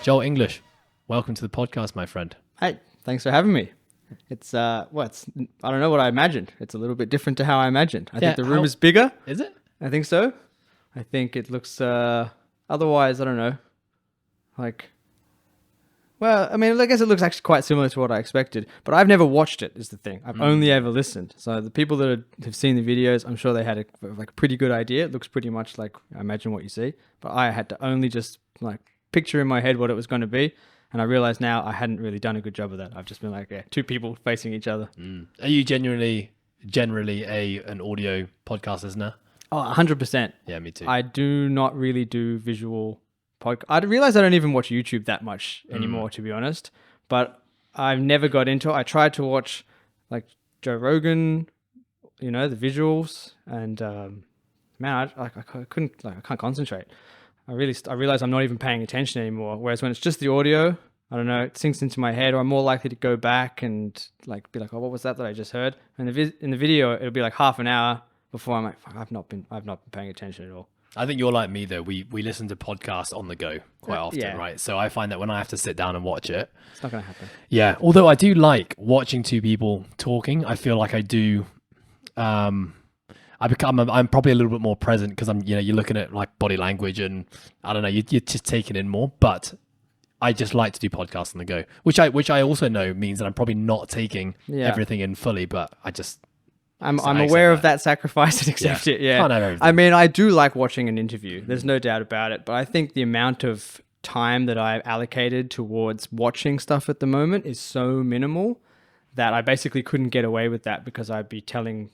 Joel English, welcome to the podcast, my friend. Hey, thanks for having me. It's I don't know what I imagined. It's a little bit different to how I imagined. I think the room is bigger. Is it? I think so. I think it looks otherwise, I don't know. I guess it looks actually quite similar to what I expected, but I've never watched it is the thing. I've only ever listened. So the people that have seen the videos, I'm sure they had a pretty good idea. It looks pretty much like I imagine what you see, but I had to only just picture in my head what it was going to be. And I realize now I hadn't really done a good job of that. I've just been two people facing each other. Are you generally an audio podcast listener? Oh, 100%. Yeah, me too. I do not really do visual podcast. I realize I don't even watch YouTube that much anymore, to be honest. But I've never got into it. I tried to watch Joe Rogan, the visuals, and I couldn't. I can't concentrate. I realize I'm not even paying attention anymore. Whereas when it's just the audio, I don't know, it sinks into my head, or I'm more likely to go back and be like, oh, what was that I just heard? And in the video, it'll be like half an hour before I'm like, fuck, I've not been paying attention at all. I think you're like me though. We listen to podcasts on the go quite often, right? So I find that when I have to sit down and watch it, it's not going to happen. Yeah, although I do like watching two people talking. I feel like I do. I'm probably a little bit more present because you're looking at body language and I don't know, you're just taking in more. But I just like to do podcasts on the go, which I also know means that I'm probably not taking everything in fully, but I'm aware of that sacrifice and accept it. Yeah. Can't have everything. I mean, I do like watching an interview. There's no doubt about it. But I think the amount of time that I've allocated towards watching stuff at the moment is so minimal that I basically couldn't get away with that because I'd be telling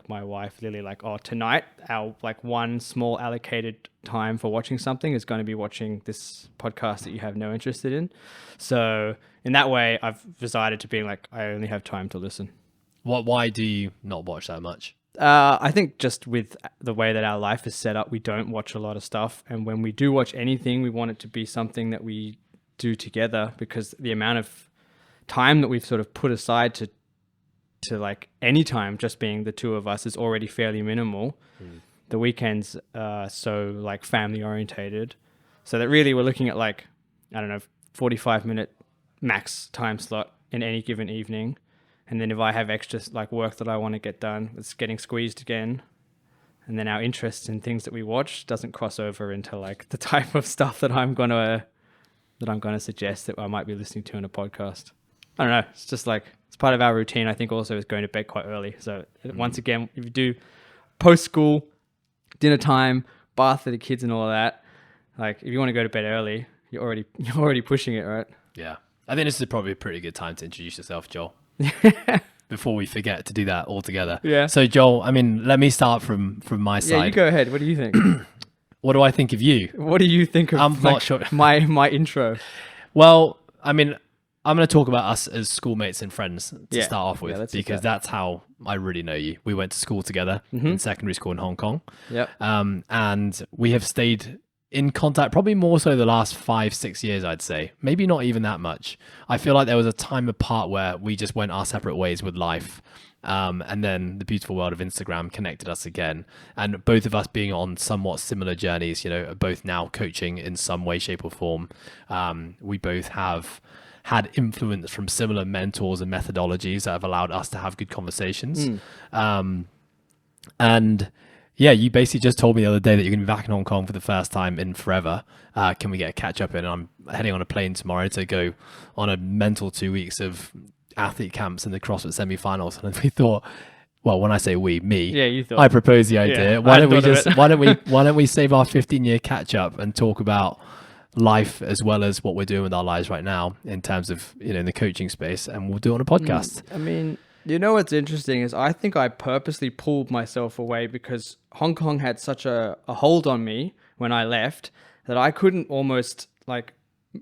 my wife Lily, oh, tonight our one small allocated time for watching something is going to be watching this podcast that you have no interest in. So in that way, I've decided to be I only have time to listen. Why do you not watch that much? I think just with the way that our life is set up, we don't watch a lot of stuff. And when we do watch anything, we want it to be something that we do together because the amount of time that we've sort of put aside to any time just being the two of us is already fairly minimal. The weekends are so family orientated. So that really we're looking at 45-minute max time slot in any given evening. And then if I have extra work that I want to get done, it's getting squeezed again. And then our interests in things that we watch doesn't cross over into the type of stuff that I'm gonna suggest that I might be listening to in a podcast. I don't know. It's just it's part of our routine. I think also is going to bed quite early. So once again, if you do post school, dinner time, bath for the kids and all of that, if you want to go to bed early, you're already pushing it, right? Yeah. I think this is probably a pretty good time to introduce yourself, Joel. Before we forget to do that altogether. Yeah. So Joel, let me start from my side. Yeah, you go ahead. What do you think? What do I think of you? What do you think of I'm not sure. my intro? Well, I'm going to talk about us as schoolmates and friends to start off with because that's how I really know you. We went to school together in secondary school in Hong Kong. Yep. And we have stayed in contact probably more so the last 5-6 years, I'd say. Maybe not even that much. I feel like there was a time apart where we just went our separate ways with life. And then the beautiful world of Instagram connected us again. And both of us being on somewhat similar journeys, both now coaching in some way, shape or form. We both have had influence from similar mentors and methodologies that have allowed us to have good conversations. And yeah, you basically just told me the other day that you're going to be back in Hong Kong for the first time in forever. Can we get a catch up in? I'm heading on a plane tomorrow to go on a mental 2 weeks of athlete camps in the CrossFit semi-finals. And we thought, well, when I say me, you thought I proposed the idea. Yeah, why don't we save our 15-year catch up and talk about life as well as what we're doing with our lives right now in terms of in the coaching space, and we'll do it on a podcast. What's interesting is I think I purposely pulled myself away because Hong Kong had such a hold on me when I left that I couldn't almost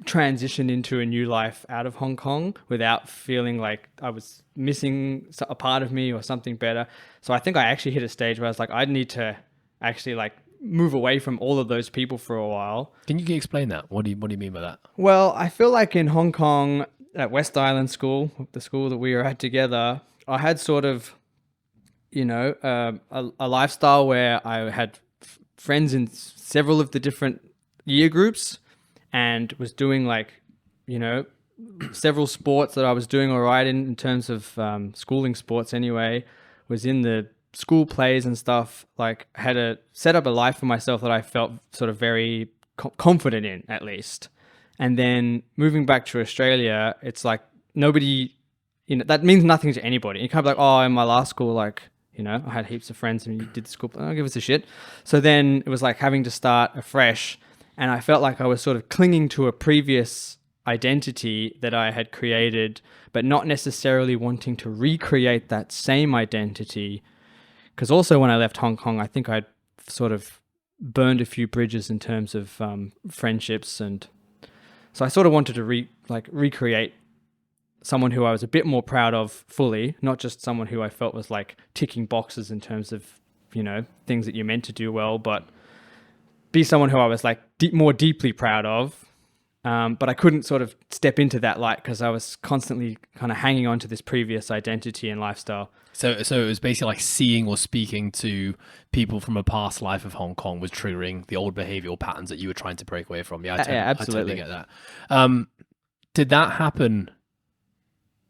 transition into a new life out of Hong Kong without feeling like I was missing a part of me or something better. So I think I actually hit a stage where I was I need to actually move away from all of those people for a while. Can you explain that? What do you mean by that? Well, I feel like in Hong Kong at West Island School, the school that we were at together, I had sort of, a lifestyle where I had friends in several of the different year groups, and was doing like, several sports that I was doing all right in terms of schooling sports anyway, was in the school plays and stuff, like had set up a life for myself that I felt sort of very confident in, at least. And then moving back to Australia, it's like nobody, that means nothing to anybody. You can't be like, oh, in my last school, like, I had heaps of friends and you did the school, I don't give us a shit. So then it was like having to start afresh. And I felt like I was sort of clinging to a previous identity that I had created, but not necessarily wanting to recreate that same identity. Because also when I left Hong Kong, I think I'd sort of burned a few bridges in terms of friendships. And so I sort of wanted to recreate someone who I was a bit more proud of fully, not just someone who I felt was like ticking boxes in terms of, things that you're meant to do well, but be someone who I was like more deeply proud of. But I couldn't sort of step into that light because I was constantly kind of hanging on to this previous identity and lifestyle. So it was basically like seeing or speaking to people from a past life of Hong Kong was triggering the old behavioral patterns that you were trying to break away from. Yeah, absolutely. I totally get that. Did that happen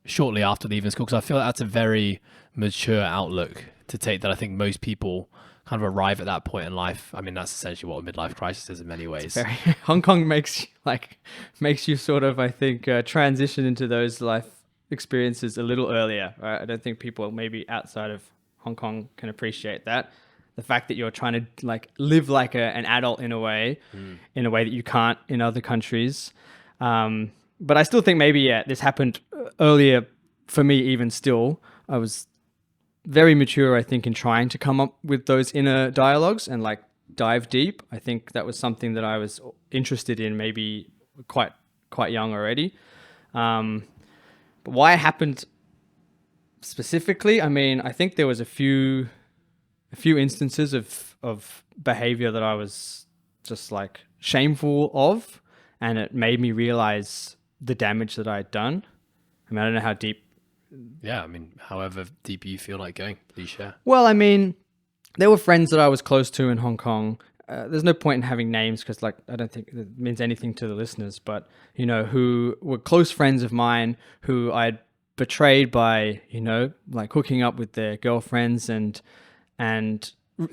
shortly after leaving school? Because I feel like that's a very mature outlook to take, that I think most people kind of arrive at that point in life. I mean, that's essentially what a midlife crisis is in many ways. Hong Kong makes you sort of, I think, transition into those life experiences a little earlier. Right? I don't think people maybe outside of Hong Kong can appreciate that. The fact that you're trying to like live like an adult in a way that you can't in other countries. But I still think maybe, this happened earlier for me even still. I was very mature, I think, in trying to come up with those inner dialogues and like dive deep. I think that was something that I was interested in maybe quite young already. But why it happened specifically, I mean, I think there was a few instances of behavior that I was just like shameful of, and it made me realize the damage that I had done. I mean, I don't know how deep. Yeah, I mean, however deep you feel like going, please share. Well, I mean, there were friends that I was close to in Hong Kong. There's no point in having names because, like, I don't think it means anything to the listeners, but, who were close friends of mine who I'd betrayed by, like hooking up with their girlfriends and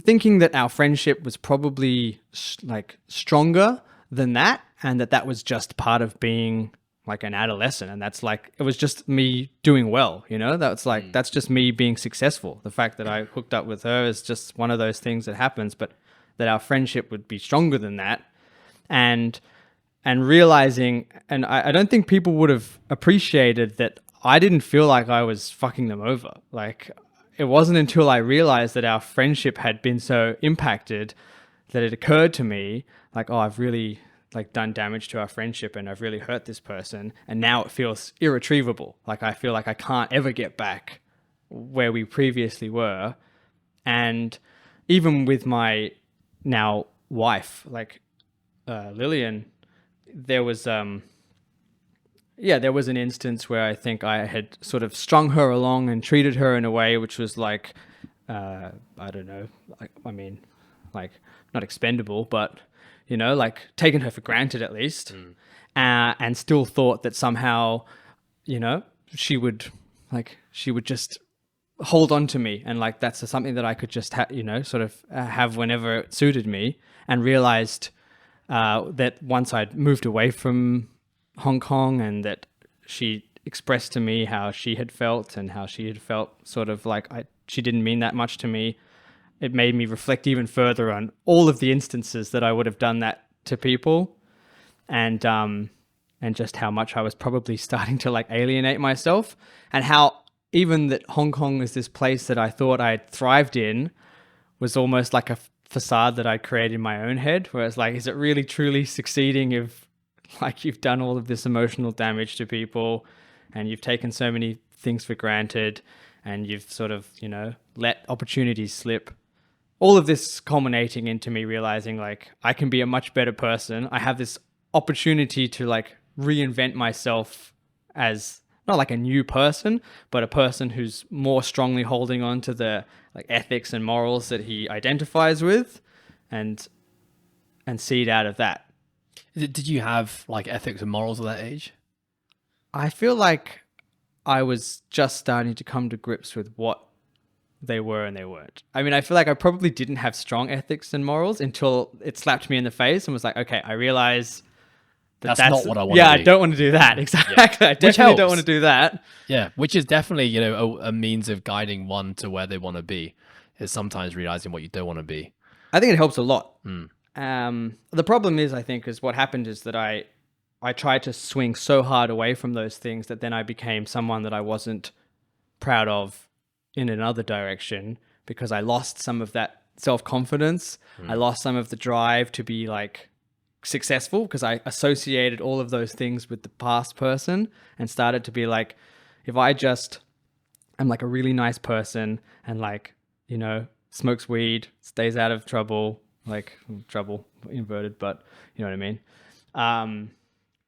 thinking that our friendship was probably like stronger than that, and that was just part of being like an adolescent, and that's like, it was just me doing well, that's like, that's just me being successful. The fact that I hooked up with her is just one of those things that happens, but that our friendship would be stronger than that. And realizing, and I don't think people would have appreciated that I didn't feel like I was fucking them over. Like, it wasn't until I realized that our friendship had been so impacted that it occurred to me like, oh, I've really like done damage to our friendship and I've really hurt this person, and now it feels irretrievable. Like, I feel like I can't ever get back where we previously were. And even with my now wife, like Lillian, there was an instance where I think I had sort of strung her along and treated her in a way which was like, I don't know, like, I mean, like, not expendable, but like taken her for granted at least, and still thought that somehow, she would just hold on to me, and like that's something that I could just have whenever it suited me, and realized that once I'd moved away from Hong Kong and that she expressed to me how she had felt and how she had felt sort of like she didn't mean that much to me, it made me reflect even further on all of the instances that I would have done that to people, and just how much I was probably starting to like alienate myself, and how even that Hong Kong is this place that I thought I had thrived in was almost like a facade that I'd created in my own head, where it's like, is it really truly succeeding if like you've done all of this emotional damage to people and you've taken so many things for granted and you've sort of, let opportunities slip? All of this culminating into me realizing like I can be a much better person. I have this opportunity to like reinvent myself as not like a new person, but a person who's more strongly holding on to the like ethics and morals that he identifies with, and seed out of that. Did you have like ethics and morals at that age? I feel like I was just starting to come to grips with what they were and they weren't. I mean, I feel like I probably didn't have strong ethics and morals until it slapped me in the face and was like, okay, I realize That's not what I want Yeah, to I do. don't want to do that. Exactly. I Which definitely don't helps. want to do that. Yeah, which is definitely, you know, a means of guiding one to where they want to be, is sometimes realizing what you don't want to be. I think it helps a lot. The problem is, I think, is what happened is that I tried to swing so hard away from those things that then I became someone that I wasn't proud of in another direction because I lost some of that self-confidence. I lost some of the drive to be like successful because I associated all of those things with the past person and started to be like, if I just am like a really nice person and like, you know, smokes weed, stays out of trouble, like trouble inverted, but you know what I mean?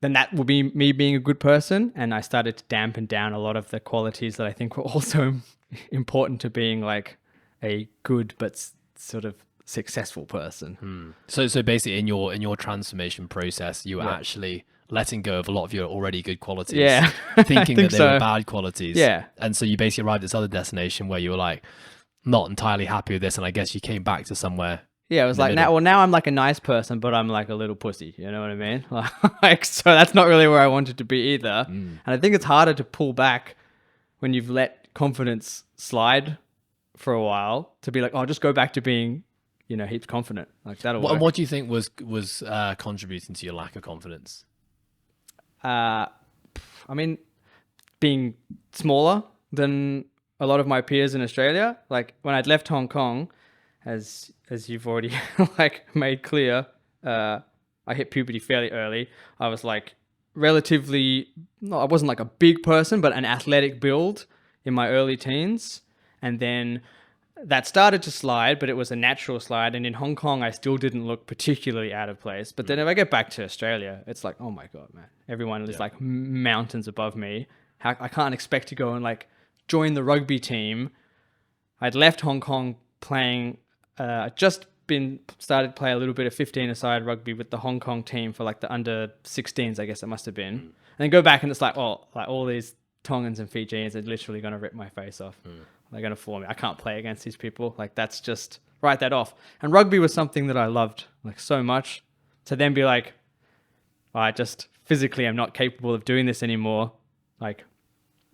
Then that will be me being a good person. And I started to dampen down a lot of the qualities that I think were also important to being like a good but sort of successful person. So basically in your transformation process, you were actually letting go of a lot of your already good qualities. Yeah. Thinking that they were bad qualities. Yeah. And so you basically arrived at this other destination where you were like not entirely happy with this, and I guess you came back to somewhere. Yeah, it was like now I'm like a nice person, but I'm like a little pussy. You know what I mean? Like, so that's not really where I wanted to be either. And I think it's harder to pull back when you've let confidence slide for a while to be like, oh, just go back to being, you know, heaps confident. Like that'll work. And what do you think was contributing to your lack of confidence? I mean, being smaller than a lot of my peers in Australia. Like when I'd left Hong Kong, as you've already like made clear, I hit puberty fairly early. I was like relatively, no, I wasn't like a big person, but an athletic build in my early teens. And then that started to slide, but it was a natural slide. And in Hong Kong, I still didn't look particularly out of place. But then if I get back to Australia, it's like, oh my God, man, everyone is like mountains above me. I can't expect to go and like join the rugby team. I'd left Hong Kong playing, just been started play a little bit of 15-a-side rugby with the Hong Kong team for like the under 16s, I guess it must have been. And then go back and it's like, oh, like all these Tongans and Fijians are literally going to rip my face off. They're going to floor me. I can't play against these people. Like that's just, write that off. And rugby was something that I loved like so much. To then be like, I just physically am not capable of doing this anymore. Like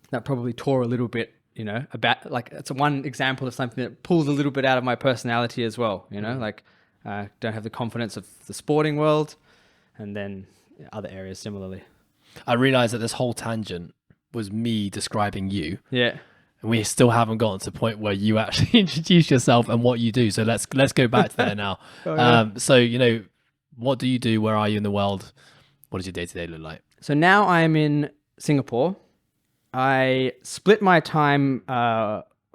that probably tore a little bit, you know, about like it's one example of something that pulls a little bit out of my personality as well. You know, like don't have the confidence of the sporting world, and then other areas similarly. I realized that this whole tangent was me describing you. Yeah. And we still haven't gotten to the point where you actually introduce yourself and what you do. So let's go back to that now. So, you know, what do you do? Where are you in the world? What does your day-to-day look like? So now I'm in Singapore. I split my time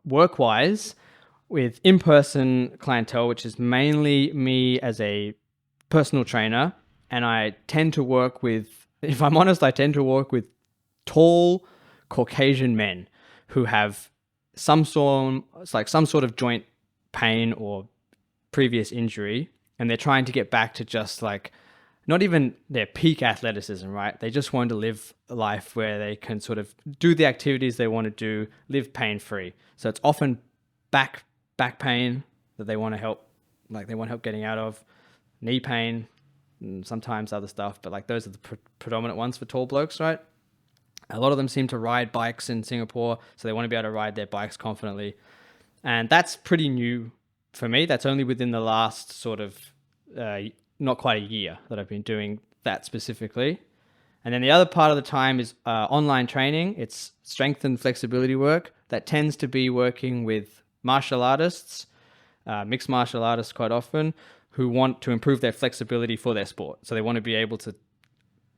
work-wise with in-person clientele, which is mainly me as a personal trainer. And I tend to work with, if I'm honest, I tend to work with tall Caucasian men who have some sort of joint pain or previous injury, and they're trying to get back to just like not even their peak athleticism, right? They just want to live a life where they can sort of do the activities they want to do, live pain-free. So it's often back pain that they want to help, like they want help getting out of, knee pain, and sometimes other stuff, but like those are the predominant ones for tall blokes, right? A lot of them seem to ride bikes in Singapore, so they want to be able to ride their bikes confidently. And that's pretty new for me. That's only within the last sort of not quite a year that I've been doing that specifically. And then the other part of the time is online training. It's strength and flexibility work that tends to be working with martial artists, mixed martial artists quite often, who want to improve their flexibility for their sport. So they want to be able to,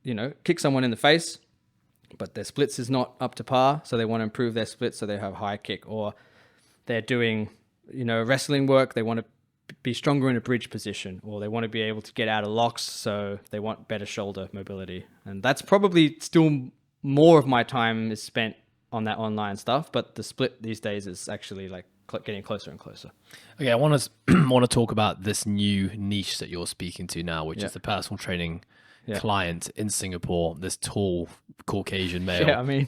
you know, kick someone in the face, but their splits is not up to par. So they want to improve their splits so they have high kick. Or they're doing, you know, wrestling work. They want to be stronger in a bridge position, or they want to be able to get out of locks. So they want better shoulder mobility. And that's probably still more of my time is spent on that online stuff. But the split these days is actually like getting closer and closer. Okay, I want to talk about this new niche that you're speaking to now, which is the personal training client in Singapore, this tall Caucasian male. Yeah, I mean,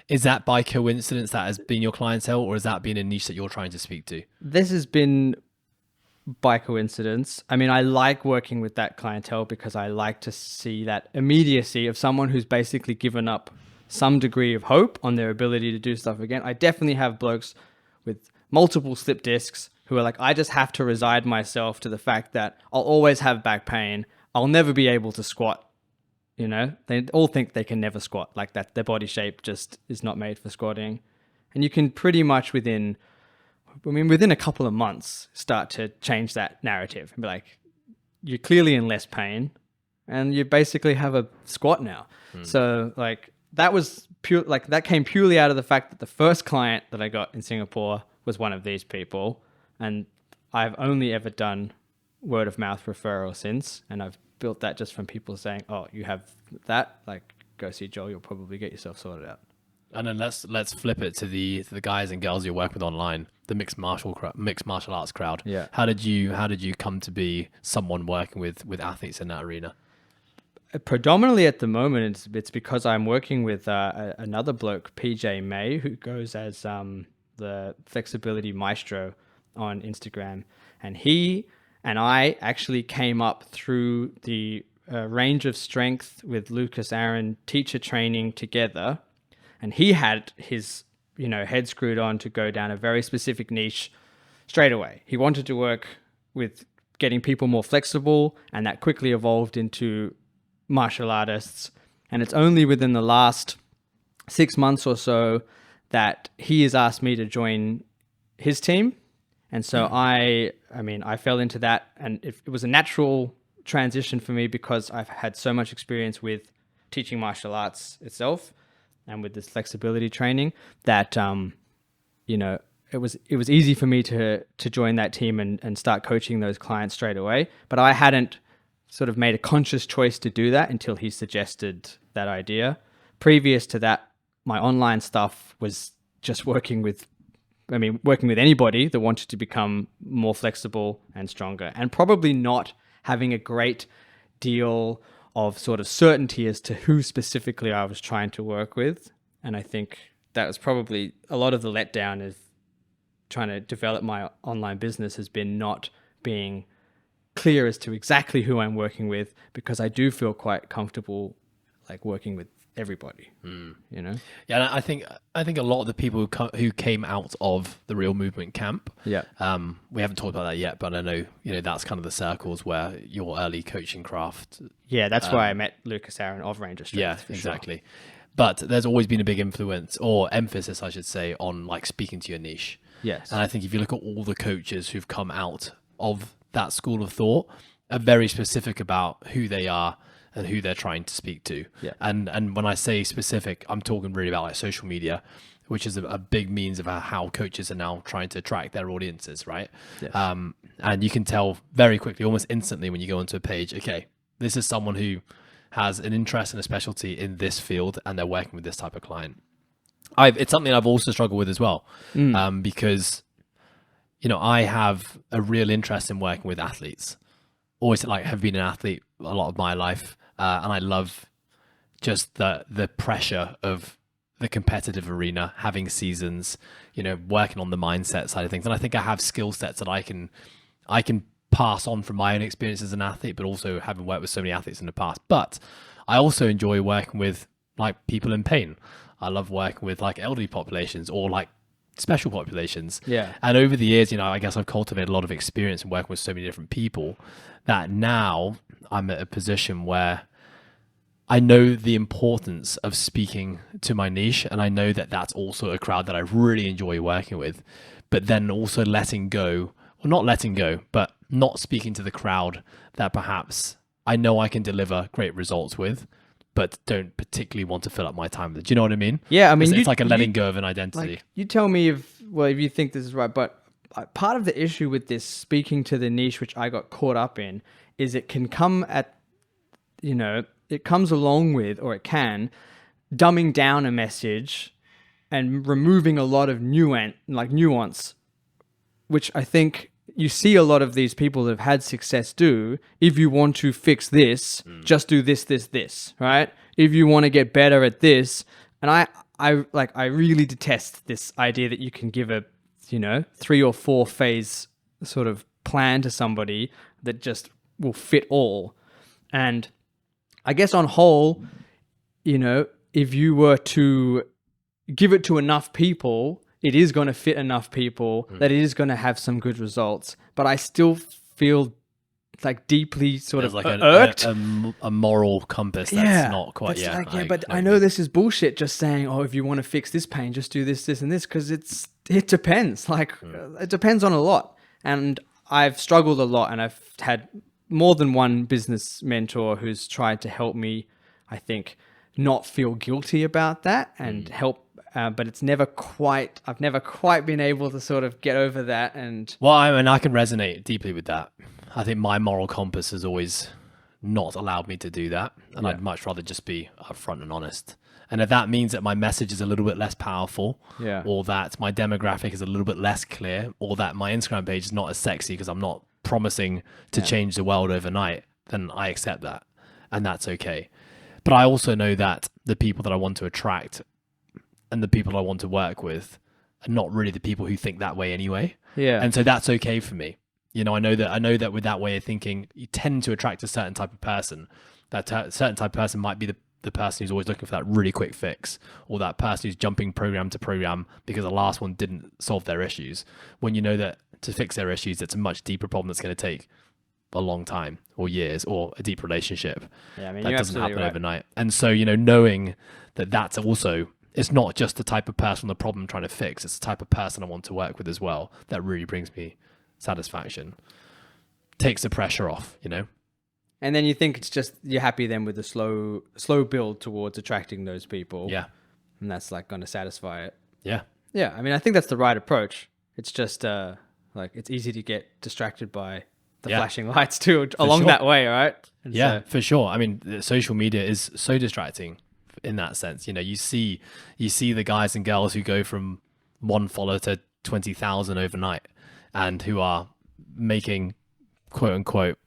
Is that by coincidence that has been your clientele, or has that been a niche that you're trying to speak to? this has been by coincidence. I mean, I like working with that clientele because I like to see that immediacy of someone who's basically given up some degree of hope on their ability to do stuff again. I definitely have blokes with multiple slip discs who are like, I just have to resign myself to the fact that I'll always have back pain. I'll never be able to squat. You know, they all think they can never squat, like that. Their body shape just is not made for squatting. And you can pretty much within a couple of months start to change that narrative and be like, you're clearly in less pain and you basically have a squat now. So like that was pure, like that came purely out of the fact that the first client that I got in Singapore was one of these people. And I've only ever done word of mouth referral since. And I've built that just from people saying, oh, you have that, like go see Joel, you'll probably get yourself sorted out. And then let's flip it to the guys and girls you work with online, the mixed martial arts crowd. Yeah. How did you come to be someone working with athletes in that arena? Predominantly at the moment, it's because I'm working with another bloke, PJ May, who goes as the Flexibility Maestro on Instagram, and he and I actually came up through the range of strength with Lucas Aaron teacher training together. And he had his, head screwed on to go down a very specific niche straight away. He wanted to work with getting people more flexible, and that quickly evolved into martial artists. And it's only within the last 6 months or so that he has asked me to join his team. And so I fell into that, and it was a natural transition for me because I've had so much experience with teaching martial arts itself and with this flexibility training that, it was easy for me to join that team and start coaching those clients straight away. But I hadn't sort of made a conscious choice to do that until he suggested that idea. Previous to that, my online stuff was just working with anybody that wanted to become more flexible and stronger, and probably not having a great deal of sort of certainty as to who specifically I was trying to work with. And I think that was probably a lot of the letdown of trying to develop my online business, has been not being clear as to exactly who I'm working with, because I do feel quite comfortable like working with everybody. Yeah, and I think a lot of the people who came out of the Real Movement camp, we haven't talked about that yet, but I know that's kind of the circles where your early coaching craft. Yeah, that's why I met Lucas Aaron of Ranger Strength. Yeah, exactly. Sure. But there's always been a big influence, or emphasis, I should say, on like speaking to your niche. Yes. And I think if you look at all the coaches who've come out of that school of thought, are very specific about who they are and who they're trying to speak to. Yeah. And when I say specific, I'm talking really about like social media, which is a big means of how coaches are now trying to attract their audiences, right? Yes. And you can tell very quickly, almost instantly, when you go onto a page, okay, this is someone who has an interest and a specialty in this field, and they're working with this type of client. It's something I've also struggled with as well, because I have a real interest in working with athletes. Always have been an athlete a lot of my life, and I love just the pressure of the competitive arena, having seasons, working on the mindset side of things. And I think I have skill sets that I can pass on from my own experience as an athlete, but also having worked with so many athletes in the past. But I also enjoy working with like people in pain. I love working with like elderly populations or like special populations. Yeah. And over the years, I guess I've cultivated a lot of experience in working with so many different people that now I'm at a position where I know the importance of speaking to my niche, and I know that that's also a crowd that I really enjoy working with, but then also letting go, or not letting go, but not speaking to the crowd that perhaps I know I can deliver great results with, but don't particularly want to fill up my time with it. Do you know what I mean? Yeah, I mean, it's like a letting go of an identity. Like, you tell me if you think this is right, but part of the issue with this speaking to the niche, which I got caught up in, is it can come at, it comes along with, or it can, dumbing down a message and removing a lot of nuance, which I think you see a lot of these people that have had success do, if you want to fix this, just do this, right? If you want to get better at this, and I really detest this idea that you can give a, 3 or 4 phase sort of plan to somebody that just will fit all. And I guess on whole, if you were to give it to enough people, it is going to fit enough people that it is going to have some good results. But I still feel like deeply sort of like irked. a moral compass that's not quite. But I know this is bullshit. Just saying, oh, if you want to fix this pain, just do this, and this, because it depends. Like it depends on a lot. And I've struggled a lot, and I've had more than one business mentor who's tried to help me, I think, not feel guilty about that and help. But I've never quite been able to sort of get over that. And well, I can resonate deeply with that. I think my moral compass has always not allowed me to do that. And I'd much rather just be upfront and honest. And if that means that my message is a little bit less powerful, or that my demographic is a little bit less clear, or that my Instagram page is not as sexy because I'm not promising to change the world overnight, then I accept that. And that's okay. But I also know that the people that I want to attract and the people I want to work with are not really the people who think that way anyway. Yeah. And so that's okay for me. I know that with that way of thinking, you tend to attract a certain type of person. That certain type of person might be the person who's always looking for that really quick fix, or that person who's jumping program to program because the last one didn't solve their issues. When you know that to fix their issues, it's a much deeper problem that's going to take a long time or years or a deep relationship. Yeah, I mean, that doesn't happen right. overnight. And so, knowing that that's also, it's not just the type of person the problem I'm trying to fix, it's the type of person I want to work with as well. That really brings me satisfaction. Takes the pressure off, And then you think it's just, you're happy then with the slow build towards attracting those people. Yeah. And that's like going to satisfy it. Yeah. Yeah. I mean, I think that's the right approach. It's just like, it's easy to get distracted by the flashing lights too along that way, right? And for sure. I mean, social media is so distracting in that sense. You see the guys and girls who go from 1 follower to 20,000 overnight and who are making, quote unquote,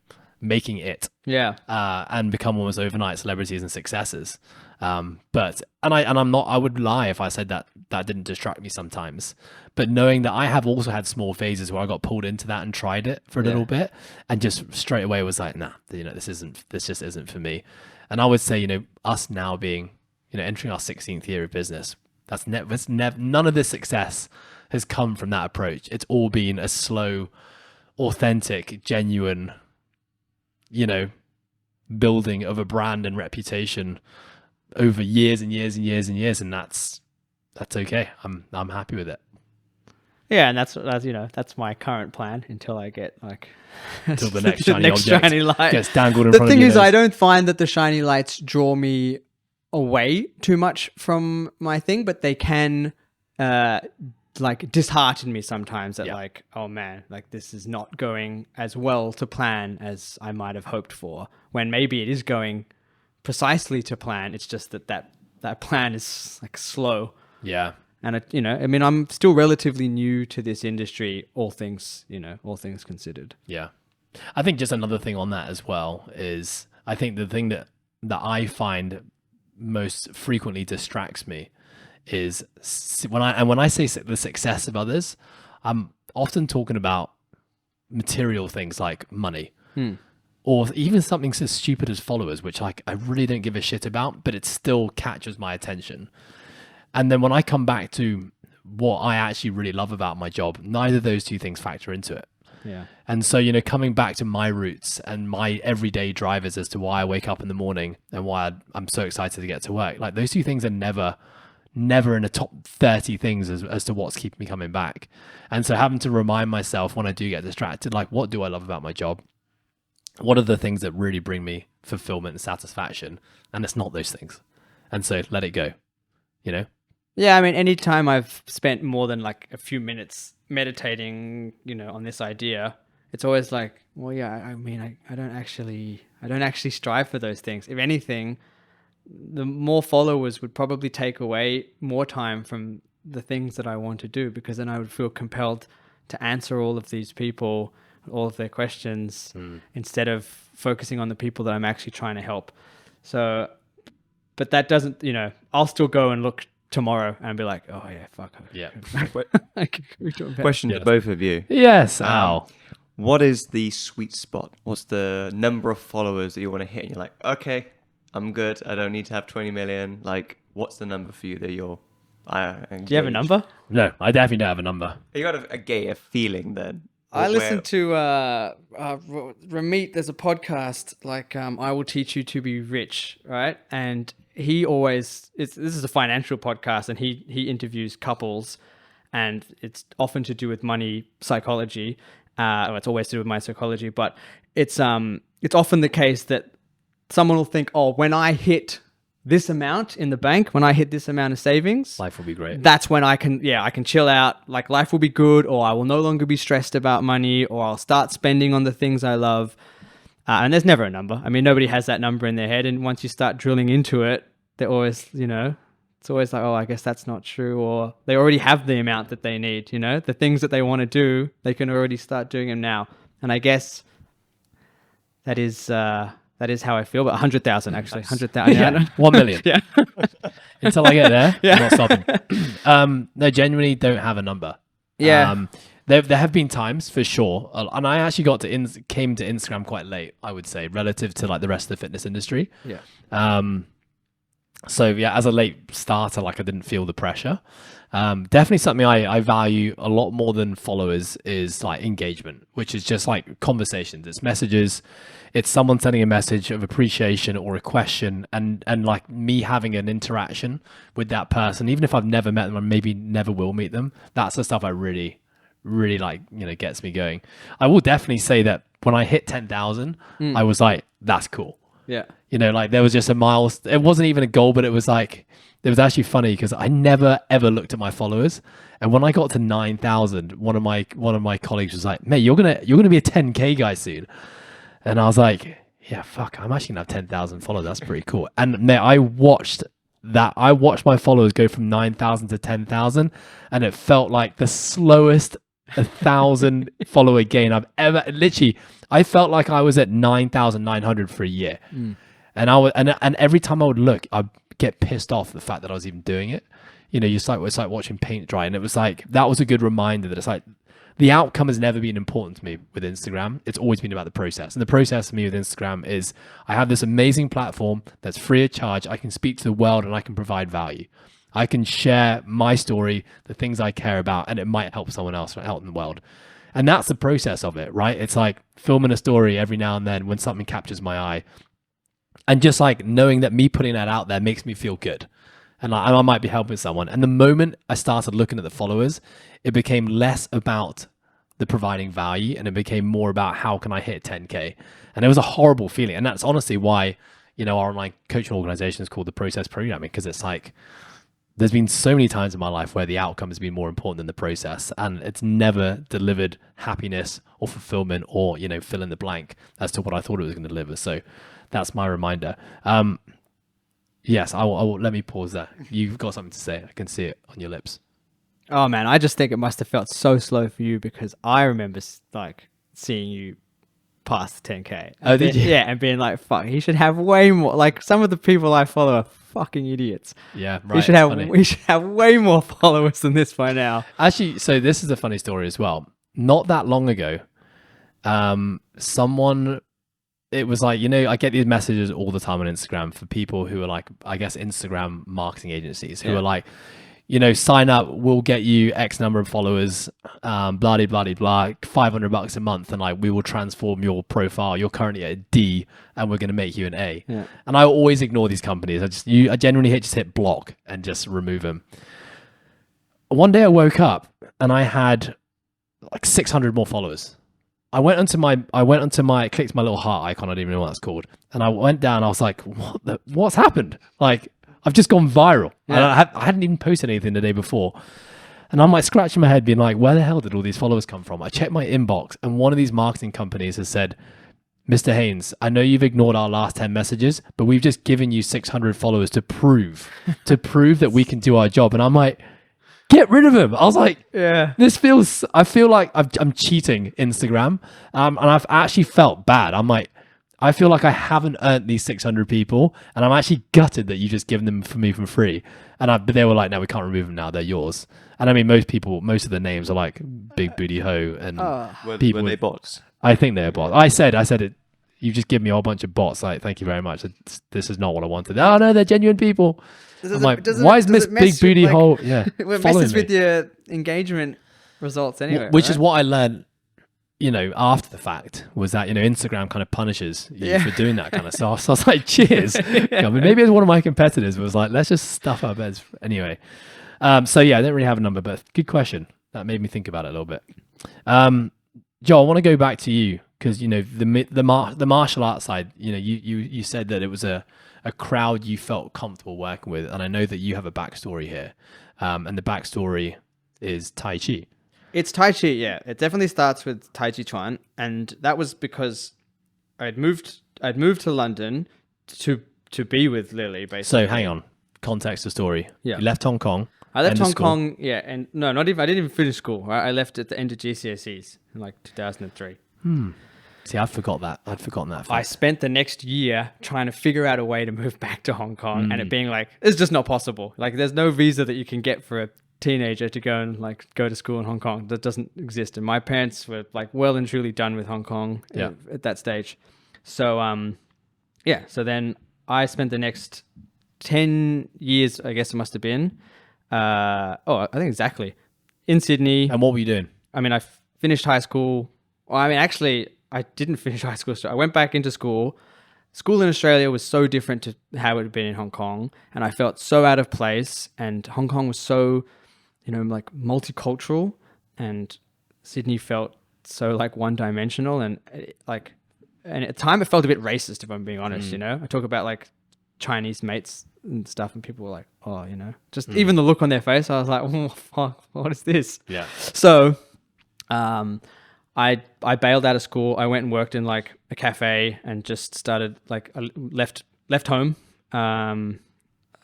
making it, and become almost overnight celebrities and successes. But I would lie if I said that didn't distract me sometimes. But knowing that I have also had small phases where I got pulled into that and tried it for a little bit, and just straight away was like, nah, this just isn't for me. And I would say, us now being, entering our 16th year of business, none of this success has come from that approach. It's all been a slow, authentic, genuine, building of a brand and reputation over years and years and years and years, and that's okay. I'm happy with it. Yeah, and that's my current plan until I get until the next shiny light gets dangled in front of me. The thing is, I don't find that the shiny lights draw me away too much from my thing, but they can dishearten me sometimes that oh man, this is not going as well to plan as I might have hoped for, when maybe it is going precisely to plan. It's just that plan is slow. Yeah. And I'm still relatively new to this industry, all things considered. Yeah. I think just another thing on that as well is, I think the thing that I find most frequently distracts me is when I say the success of others, I'm often talking about material things like money, or even something so stupid as followers, which I really don't give a shit about, but it still catches my attention. And then when I come back to what I actually really love about my job, neither of those two things factor into it. Yeah. And so, coming back to my roots and my everyday drivers as to why I wake up in the morning and why I'm so excited to get to work, those two things are never in the top 30 things as to what's keeping me coming back. And so having to remind myself when I do get distracted, what do I love about my job? What are the things that really bring me fulfillment and satisfaction? And it's not those things. And so let it go, Yeah, I mean, anytime I've spent more than a few minutes meditating, on this idea, it's always I don't actually strive for those things. If anything, the more followers would probably take away more time from the things that I want to do, because then I would feel compelled to answer all of these people, all of their questions, instead of focusing on the people that I'm actually trying to help. So, but that doesn't, I'll still go and look tomorrow and be like, oh yeah, fuck. Yeah. Question to both of you. Yes. Al. What is the sweet spot? What's the number of followers that you want to hit? And you're like, okay, I'm good. I don't need to have 20 million. Like, what's the number for you that you're Do you have a number? No, I definitely don't have a number. You got a feeling then. I listen to Ramit. There's a podcast like I Will Teach You to Be Rich, right? And he always this is a financial podcast, and he interviews couples, and it's often to do with money psychology. It's always to do with my psychology, but it's often the case that someone will think, oh, when I hit this amount in the bank, when I hit this amount of savings, Life will be great. that's when I can chill out. Like, life will be good, or I will no longer be stressed about money, or I'll start spending on the things I love. And there's never a number. I mean, nobody has that number in their head. And once you start drilling into it, they're always, it's always like, oh, I guess that's not true. Or they already have the amount that they need, the things that they want to do, they can already start doing them now. And I guess that is how I feel. But 100,000, actually. 100,000. Yeah. 1 million. Yeah. Until I get there, Yeah. I'm not stopping. No, genuinely don't have a number. Yeah. There have been times for sure, and I actually came to Instagram quite late, I would say, relative to like the rest of the fitness industry. Yeah. So yeah, as a late starter, like I didn't feel the pressure. Definitely something I value a lot more than followers is like engagement, which is just like conversations. It's messages. It's someone sending a message of appreciation or a question, and like me having an interaction with that person, even if I've never met them or maybe never will meet them. That's the stuff I really like, gets me going. I will definitely say that when I hit 10,000, I was like, that's cool. Yeah. Like there was just a milestone. It wasn't even a goal, but it was like, it was actually funny because I never ever looked at my followers. And when I got to 9,000, one of my colleagues was like, mate, you're gonna be a 10K guy soon. And I was like, yeah, fuck, I'm actually gonna have 10,000 followers. That's pretty cool. And mate, I watched my followers go from 9,000 to 10,000, and it felt like the slowest 1,000 follower gain I've ever. Literally, I felt like I was at 9,900 for a year. And and every time I would look, I'd get pissed off the fact that I was even doing it. It's like watching paint dry, and it was like, that was a good reminder that it's like the outcome has never been important to me with Instagram. It's always been about the process. And the process for me with Instagram is I have this amazing platform that's free of charge. I can speak to the world and I can provide value. I can share my story, the things I care about, and it might help someone else out in the world. And that's the process of it, right? It's like filming a story every now and then when something captures my eye. And just like knowing that me putting that out there makes me feel good. And I might be helping someone. And the moment I started looking at the followers, it became less about the providing value, and it became more about how can I hit 10K. And it was a horrible feeling. And that's honestly why, our online coaching organization is called the Process Programming, because it's like, there's been so many times in my life where the outcome has been more important than the process, and it's never delivered happiness or fulfillment or, fill in the blank as to what I thought it was going to deliver. So that's my reminder. Yes, I will. Let me pause there. You've got something to say. I can see it on your lips. Oh man, I just think it must have felt so slow for you, because I remember like seeing you past 10K. Oh, did you? Yeah, and being like, fuck, he should have way more. Like, some of the people I follow are fucking idiots. Yeah, right. We should have way more followers than this by now. Actually, so this is a funny story as well. Not that long ago, someone, it was like, I get these messages all the time on Instagram for people who are like, I guess, Instagram marketing agencies who are like, sign up, we'll get you X number of followers, blah, blah, blah, blah, $500 a month. And like, we will transform your profile. You're currently at a D and we're going to make you an A. Yeah. And I always ignore these companies. I genuinely just hit block and just remove them. One day I woke up and I had like 600 more followers. I clicked my little heart icon. I don't even know what that's called. And I went down. I was like, what's happened? Like, I've just gone viral. Yeah. I hadn't even posted anything the day before. And I'm like scratching my head being like, where the hell did all these followers come from? I checked my inbox and one of these marketing companies has said, Mr. Haynes, I know you've ignored our last 10 messages, but we've just given you 600 followers to prove that we can do our job. And I'm like, get rid of him. I was like, Yeah. I feel like I'm cheating Instagram. And I've actually felt bad. I'm like, I feel like I haven't earned these 600 people, and I'm actually gutted that you just given them for me for free. But they were like, no, we can't remove them now. They're yours. And I mean, most of the names are like Big Booty Ho and Were people. they bots? I think they're bots. I said it. You just give me a whole bunch of bots. Like, thank you very much. This is not what I wanted. Oh no, they're genuine people. I'm like, why is Miss Big Booty Hole? Yeah, It following messes me? with your engagement results anyway. Which is right? what I learned, after the fact, was that, Instagram kind of punishes you for doing that kind of stuff. So I was like, cheers. I mean, maybe it's one of my competitors was like, let's just stuff our beds. Anyway. So yeah, I don't really have a number, but good question. That made me think about it a little bit. Joe, I want to go back to you because, the martial arts side, you said that it was a crowd you felt comfortable working with. And I know that you have a backstory here. And the backstory is Tai Chi. It's Tai Chi, yeah. It definitely starts with Tai Chi Chuan, and that was because I'd moved to London to be with Lily, basically. So hang on, context the story. Yeah. You left Hong Kong. I left end of Hong school. Kong, yeah, and no, not even. I didn't even finish school. Right? I left at the end of GCSEs in like 2003. See, I'd forgotten that. I Fact. spent the next year trying to figure out a way to move back to Hong Kong, and it being like, it's just not possible. Like, there's no visa that you can get for a teenager to go and like go to school in Hong Kong. That doesn't exist. And my parents were like well and truly done with Hong Kong at that stage. So, so then I spent the next 10 years, I guess it must have been, I think exactly, in Sydney. And what were you doing? I mean, I finished high school. Well, I mean, actually, I didn't finish high school. So I went back into school. School in Australia was so different to how it had been in Hong Kong. And I felt so out of place. And Hong Kong was so, like multicultural. And Sydney felt so like one-dimensional. And at the time, it felt a bit racist, if I'm being honest, I talk about like Chinese mates and stuff, and people were like, oh, just even the look on their face, I was like, oh, fuck, what is this? Yeah. So I bailed out of school. I went and worked in like a cafe and just started like I left home.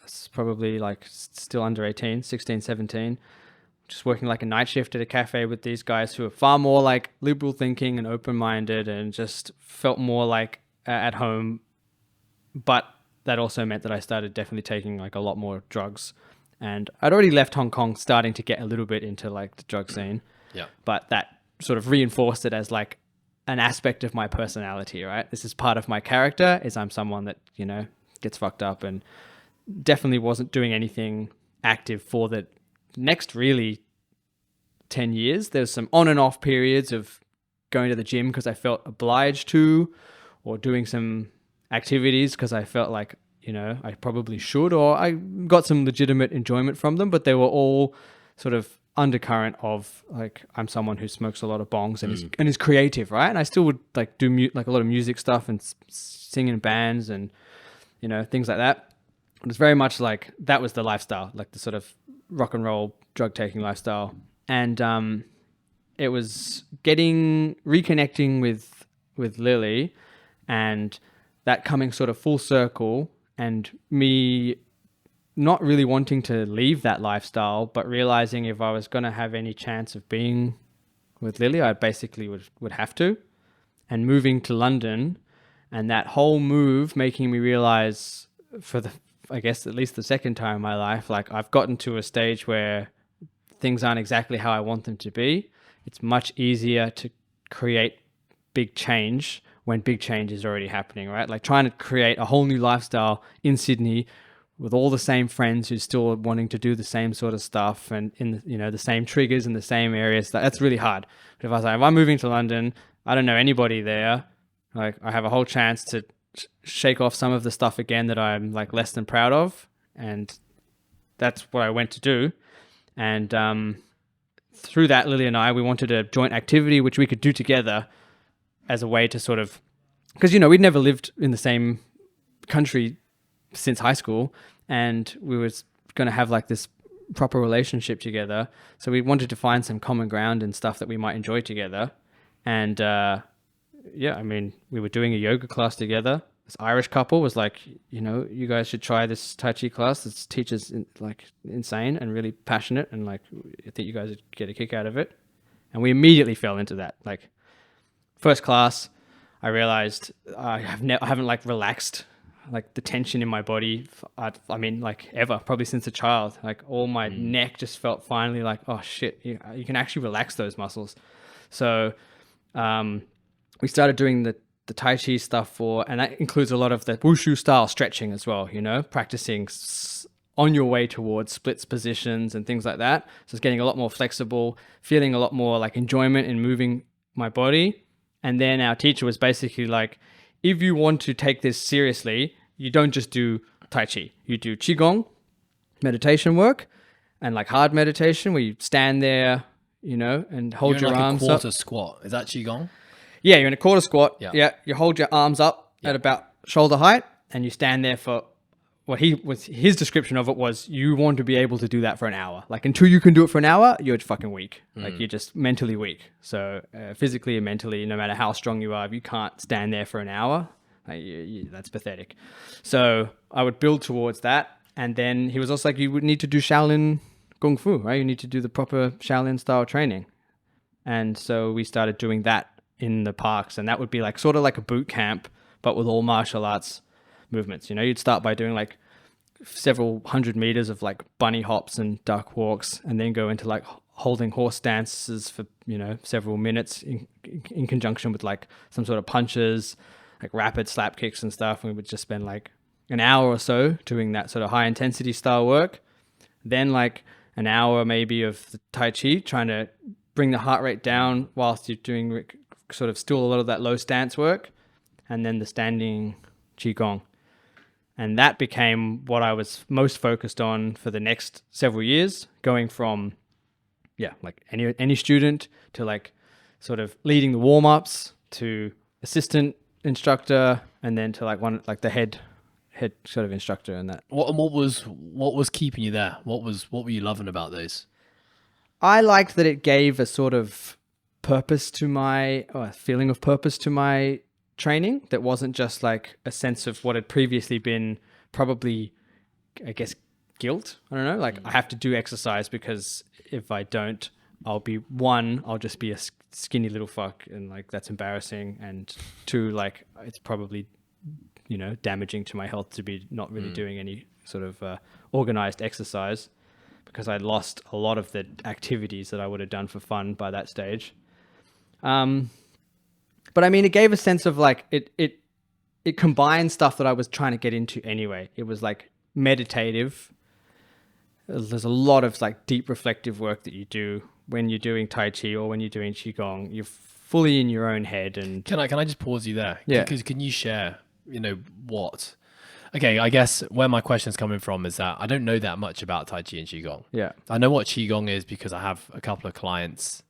It's probably like still under 18, 16, 17. Just working like a night shift at a cafe with these guys who are far more like liberal thinking and open-minded, and just felt more like at home. But that also meant that I started definitely taking like a lot more drugs, and I'd already left Hong Kong, starting to get a little bit into like the drug scene. Yeah. But that sort of reinforced it as like an aspect of my personality, right? This is part of my character, is I'm someone that, gets fucked up, and definitely wasn't doing anything active for the next really 10 years. There's some on and off periods of going to the gym because I felt obliged to, or doing some activities because I felt like, I probably should, or I got some legitimate enjoyment from them, but they were all sort of undercurrent of like, I'm someone who smokes a lot of bongs and is creative, right? And I still would like do like a lot of music stuff and sing in bands and, things like that. It was very much like, that was the lifestyle, like the sort of rock and roll drug taking lifestyle. And it was reconnecting with Lily, and that coming sort of full circle, and me not really wanting to leave that lifestyle, but realizing if I was going to have any chance of being with Lily, I basically would have to. And moving to London, and that whole move making me realize, for I guess at least the second time in my life, like I've gotten to a stage where things aren't exactly how I want them to be. It's much easier to create big change when big change is already happening, right? Like trying to create a whole new lifestyle in Sydney with all the same friends who's still wanting to do the same sort of stuff, and in the same triggers in the same areas. That's really hard. But if I'm moving to London, I don't know anybody there. Like I have a whole chance to shake off some of the stuff again that I'm like less than proud of, and that's what I went to do. And through that, Lily and we wanted a joint activity which we could do together as a way to sort of, because we'd never lived in the same country since high school, and we was going to have like this proper relationship together. So we wanted to find some common ground and stuff that we might enjoy together. And we were doing a yoga class together, this Irish couple was like, you guys should try this Tai Chi class. This teacher's like insane and really passionate, and like I think you guys would get a kick out of it. And we immediately fell into that. Like first class, I realized I haven't like relaxed like the tension in my body. I mean, like ever, probably since a child. Like all my neck just felt finally like, oh shit, you can actually relax those muscles. So we started doing the Tai Chi stuff and that includes a lot of the Wushu style stretching as well, practicing on your way towards splits positions and things like that. So it's getting a lot more flexible, feeling a lot more like enjoyment in moving my body. And then our teacher was basically like, if you want to take this seriously, you don't just do Tai Chi. You do Qigong, meditation work, and like hard meditation where you stand there, and hold You're your in like arms a quarter up. squat. Is that Qigong? Yeah, you're in a quarter squat. Yeah. Yeah, you hold your arms up at about shoulder height, and you stand there for his description of it was you want to be able to do that for an hour. Like until you can do it for an hour, you're fucking weak. Like you're just mentally weak. So physically and mentally, no matter how strong you are, if you can't stand there for an hour, that's pathetic. So I would build towards that. And then he was also like, you would need to do Shaolin Kung Fu, right? You need to do the proper Shaolin style training. And so we started doing that in the parks, and that would be like sort of like a boot camp, but with all martial arts movements. You'd start by doing like several hundred meters of like bunny hops and duck walks, and then go into like holding horse stances for several minutes in conjunction with like some sort of punches, like rapid slap kicks and stuff. And we would just spend like an hour or so doing that sort of high intensity style work, then like an hour maybe of the Tai Chi, trying to bring the heart rate down whilst you're doing sort of still a lot of that low stance work, and then the standing Qigong. And that became what I was most focused on for the next several years, going from, like any student to like sort of leading the warm-ups to assistant instructor, and then to like the head sort of instructor and that. What was keeping you there? What were you loving about those? I liked that it gave a sort of purpose to feeling of purpose to my training that wasn't just like a sense of what had previously been probably, I guess, guilt. I don't know, like I have to do exercise because if I don't, I'll just be a skinny little fuck, and like that's embarrassing, and two, like it's probably damaging to my health to be not really doing any sort of organized exercise, because I lost a lot of the activities that I would have done for fun by that stage. But I mean, it gave a sense of like, it combined stuff that I was trying to get into anyway. It was like meditative. There's a lot of like deep reflective work that you do when you're doing Tai Chi or when you're doing Qigong. You're fully in your own head. And Can I just pause you there? Yeah. Because can you share, what? Okay, I guess where my question's coming from is that I don't know that much about Tai Chi and Qigong. Yeah. I know what Qigong is because I have a couple of clients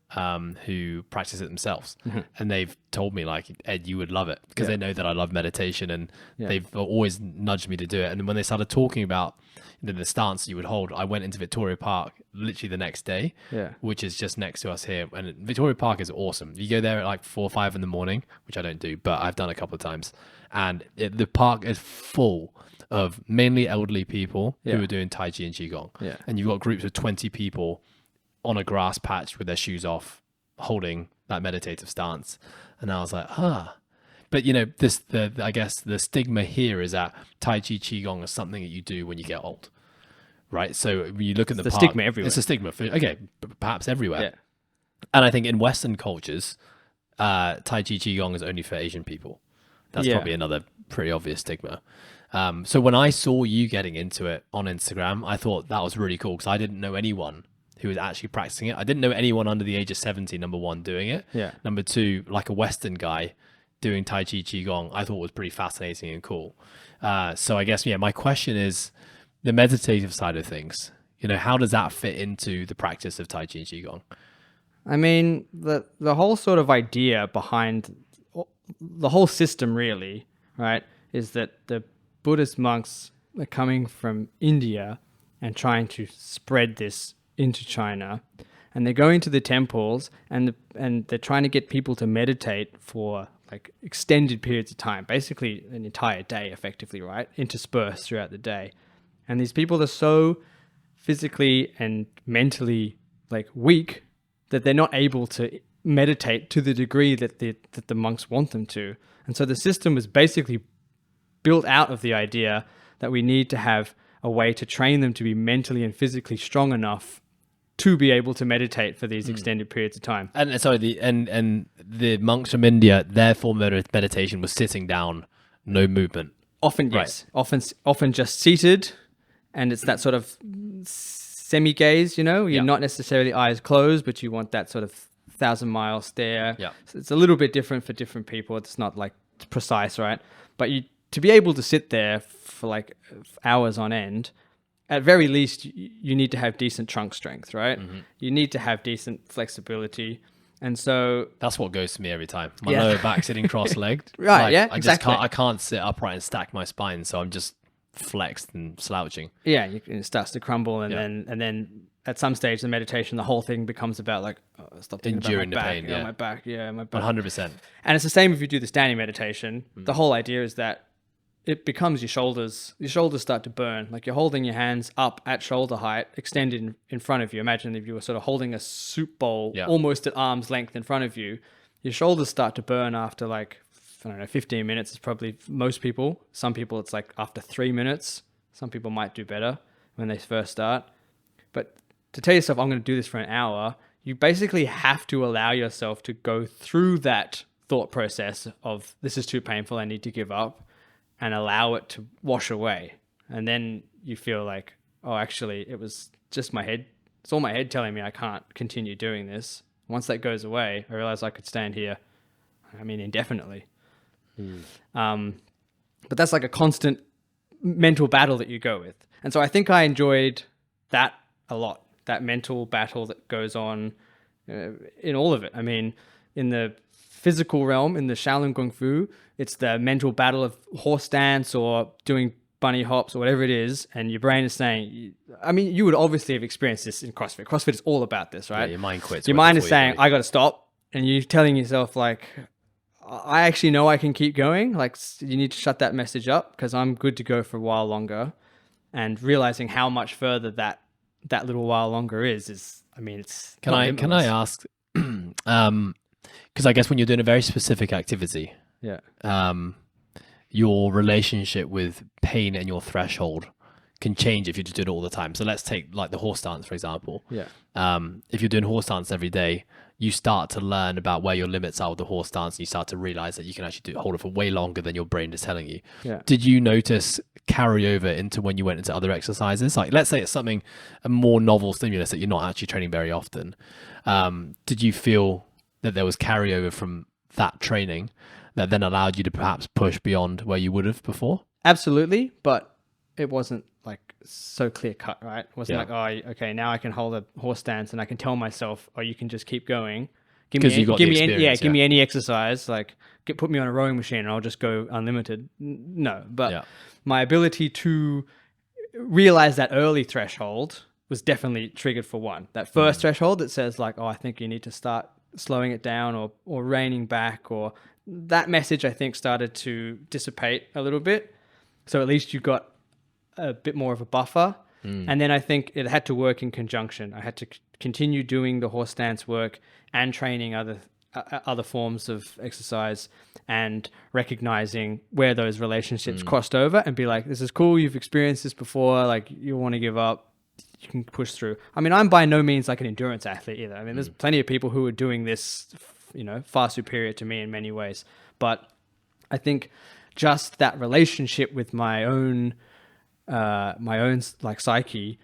who practice it themselves, and they've told me like, Ed, you would love it, because they know that I love meditation, and they've always nudged me to do it. And when they started talking about the stance you would hold, I went into Victoria Park literally the next day, which is just next to us here. And Victoria Park is awesome. You go there at like 4 or 5 in the morning, which I don't do, but I've done a couple of times. And the park is full of mainly elderly people who are doing Tai Chi and Qigong. Yeah. And you've got groups of 20 people on a grass patch with their shoes off, holding that meditative stance. And I was like, But I guess the stigma here is that Tai Chi Qigong is something that you do when you get old, right? So when you look at the park, stigma everywhere. It's a stigma perhaps everywhere. Yeah. And I think in Western cultures, Tai Chi Qigong is only for Asian people. That's probably another pretty obvious stigma. So when I saw you getting into it on Instagram, I thought that was really cool, because I didn't know anyone who was actually practicing it. I didn't know anyone under the age of 70, number one, doing it. Yeah. Number two, like a Western guy doing Tai Chi Qigong, I thought was pretty fascinating and cool. So I guess, my question is the meditative side of things. How does that fit into the practice of Tai Chi and Qigong? I mean, the whole sort of idea behind the whole system really, right, is that the Buddhist monks are coming from India and trying to spread this into China, and they're going to the temples and they're trying to get people to meditate for like extended periods of time, basically an entire day effectively, right? Interspersed throughout the day. And these people are so physically and mentally like weak that they're not able to meditate to the degree that the monks want them to. And so the system was basically built out of the idea that we need to have a way to train them to be mentally and physically strong enough to be able to meditate for these extended periods of time. And sorry, the monks from India, their form of meditation was sitting down, no movement. Often, yes. Often just seated, and it's that sort of semi-gaze, you know? You're not necessarily eyes closed, but you want that sort of 1,000-mile stare. Yeah. So it's a little bit different for different people. It's not like precise, right? But to be able to sit there for like hours on end, at very least, you need to have decent trunk strength, right? You need to have decent flexibility. And so that's what goes to me every time. My lower back sitting cross-legged. Right, like, yeah, I exactly. I can't sit upright and stack my spine, so I'm just flexed and slouching. Yeah, it starts to crumble, and then at some stage, the meditation, the whole thing becomes about like, stop thinking Enduring about my the back, pain, my back, my back. 100%. And it's the same if you do the standing meditation. The whole idea is that it becomes your shoulders. Your shoulders start to burn. Like you're holding your hands up at shoulder height, extended in front of you. Imagine if you were sort of holding a soup bowl almost at arm's length in front of you. Your shoulders start to burn after like, I don't know, 15 minutes is probably most people. Some people it's like after 3 minutes. Some people might do better when they first start. But to tell yourself, I'm going to do this for an hour, you basically have to allow yourself to go through that thought process of this is too painful, I need to give up, and allow it to wash away. And then you feel like, oh, actually, it was just my head. It's all my head telling me I can't continue doing this. Once that goes away, I realize I could stand here, indefinitely. But that's like a constant mental battle that you go with. And so I think I enjoyed that a lot, that mental battle that goes on in all of it. I mean, in the physical realm, in the Shaolin Kung Fu, it's the mental battle of horse stance or doing bunny hops or whatever it is. And your brain is saying, you would obviously have experienced this in CrossFit. CrossFit is all about this, right? Yeah, your mind quits. Your mind is saying, I got to stop. And you're telling yourself like, I actually know I can keep going. Like you need to shut that message up because I'm good to go for a while longer. And realizing how much further that little while longer is it's. Can I ask? Because I guess when you're doing a very specific activity, your relationship with pain and your threshold can change if you just do it all the time. So let's take like the horse dance, for example. Yeah. If you're doing horse dance every day, you start to learn about where your limits are with the horse dance, and you start to realize that you can actually hold it for way longer than your brain is telling you. Yeah. Did you notice carry over into when you went into other exercises? Like let's say it's a more novel stimulus that you're not actually training very often. Did you feel that there was carryover from that training that then allowed you to perhaps push beyond where you would have before? Absolutely, but it wasn't like so clear cut, right? It wasn't like, oh, okay, now I can hold a horse stance and I can tell myself, oh, you can just keep going. Give me any exercise, like put me on a rowing machine and I'll just go unlimited. No, but my ability to realize that early threshold was definitely triggered for one. That first threshold that says like, oh, I think you need to start slowing it down or reining back, or that message I think started to dissipate a little bit. So at least you got a bit more of a buffer. And then I think it had to work in conjunction. I had to continue doing the horse stance work and training other forms of exercise and recognizing where those relationships crossed over and be like, this is cool. You've experienced this before. Like you want to give up, you can push through. I'm by no means like an endurance athlete either. There's plenty of people who are doing this, far superior to me in many ways. But I think just that relationship with my own like psyche,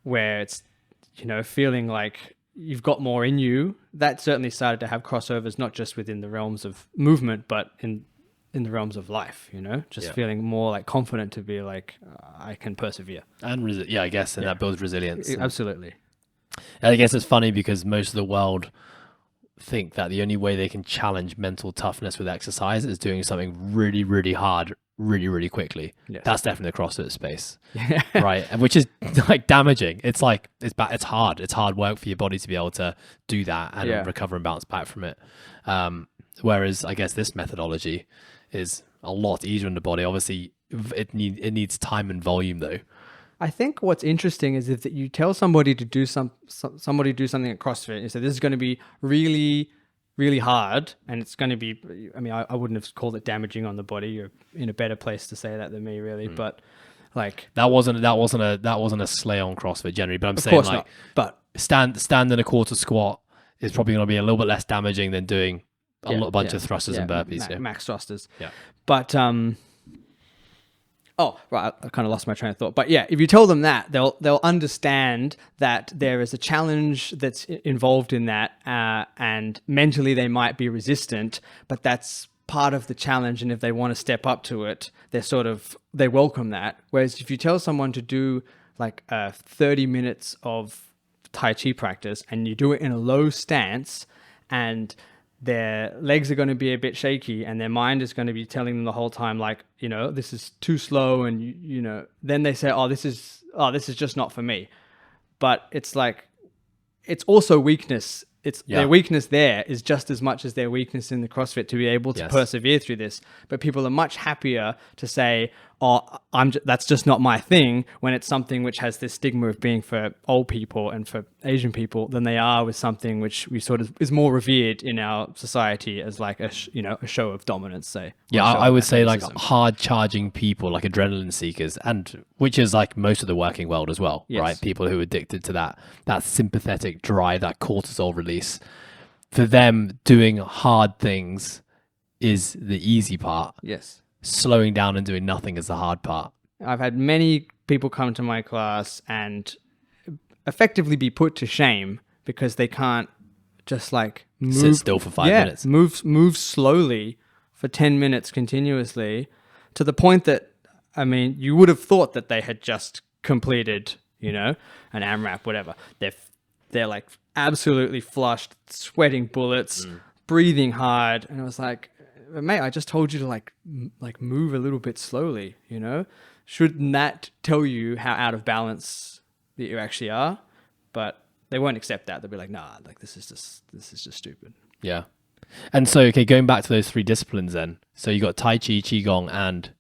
where it's, feeling like you've got more in you, that certainly started to have crossovers, not just within the realms of movement, but in the realms of life, feeling more like confident to be like, I can persevere. And I guess that builds resilience. Absolutely. And I guess it's funny because most of the world think that the only way they can challenge mental toughness with exercise is doing something really, really hard, really, really quickly. Yes. That's definitely the CrossFit space, right? And which is like damaging. It's like it's hard. It's hard work for your body to be able to do that and recover and bounce back from it. Whereas I guess this methodology is a lot easier on the body. Obviously, it needs time and volume though. I think what's interesting is if that you tell somebody to do somebody do something at CrossFit, you say this is going to be really, really hard, and it's going to be. I mean, I wouldn't have called it damaging on the body. You're in a better place to say that than me, really. But like that wasn't a slay on CrossFit generally. But I'm of saying course like not. But stand in a quarter squat is probably going to be a little bit less damaging than doing a bunch of thrusters and burpees. Max thrusters. Yeah. But oh, right. I kind of lost my train of thought. But yeah, if you tell them that, they'll understand that there is a challenge that's involved in that, and mentally they might be resistant, but that's part of the challenge. And if they want to step up to it, they welcome that. Whereas if you tell someone to do like 30 minutes of Tai Chi practice and you do it in a low stance, and their legs are going to be a bit shaky and their mind is going to be telling them the whole time, like, you know, this is too slow. And you know, then they say, this is just not for me. But it's like, it's also weakness. Their weakness there is just as much as their weakness in the CrossFit to be able to persevere through this. But people are much happier to say, that's just not my thing, when it's something which has this stigma of being for old people and for Asian people, than they are with something which we sort of is more revered in our society as like a show of dominance, say. Yeah, I would say like hard charging people, like adrenaline seekers, and which is like most of the working world as well, right? People who are addicted to that sympathetic drive, that cortisol release. For them, doing hard things is the easy part. Yes. Slowing down and doing nothing is the hard part. I've had many people come to my class and effectively be put to shame because they can't just like sit still for 5 minutes. Move slowly for 10 minutes continuously, to the point that, I mean, you would have thought that they had just completed, you know, an AMRAP, whatever. They're like absolutely flushed, sweating bullets, breathing hard. And I was like, mate, I just told you to like move a little bit slowly, you know? Shouldn't that tell you how out of balance that you actually are? But they won't accept that. They'll be like, nah, like this is just stupid. Yeah. And so, okay, going back to those three disciplines then. So you got Tai Chi, Qigong, and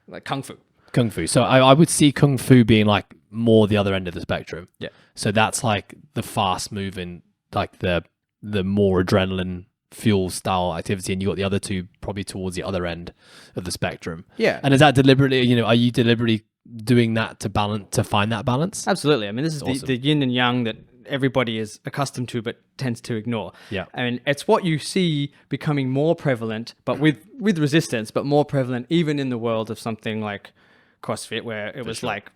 like Kung Fu. Kung Fu. So I would see Kung Fu being like more the other end of the spectrum. Yeah. So that's like the fast moving, like the more adrenaline fuel style activity, and you got the other two probably towards the other end of the spectrum. Yeah. And is that deliberately, you know, are you deliberately doing that to find that balance? Absolutely. I mean, this is awesome. the yin and yang that everybody is accustomed to but tends to ignore. Yeah. I mean, it's what you see becoming more prevalent, but with resistance, but more prevalent even in the world of something like CrossFit, where it was like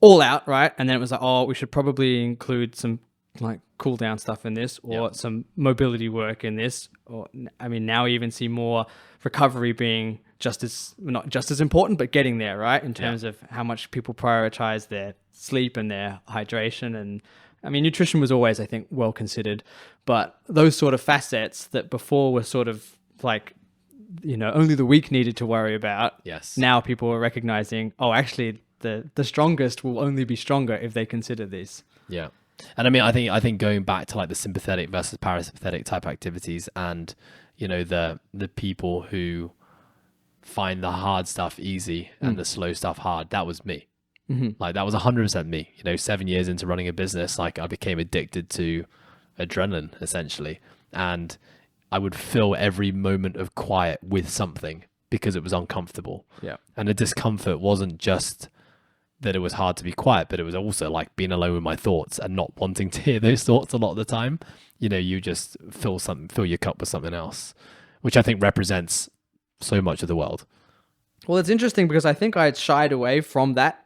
all out, right? And then it was like, we should probably include some like cool down stuff in this, or some mobility work in this, or I mean, now we even see more recovery being not just as important, but getting there, right? In terms of how much people prioritize their sleep and their hydration. And I mean, nutrition was always, I think, well considered, but those sort of facets that before were sort of like, you know, only the weak needed to worry about. Yes. Now people are recognizing, actually the strongest will only be stronger if they consider these. Yeah. And I mean, I think going back to like the sympathetic versus parasympathetic type activities, and you know, the people who find the hard stuff easy and the slow stuff hard, that was me. Like that was 100% me. You know, 7 years into running a business, like I became addicted to adrenaline essentially, and I would fill every moment of quiet with something because it was uncomfortable. Yeah. And the discomfort wasn't just that it was hard to be quiet, but it was also like being alone with my thoughts and not wanting to hear those thoughts a lot of the time. You know, you just fill your cup with something else, which I think represents so much of the world. Well, it's interesting because I think I had shied away from that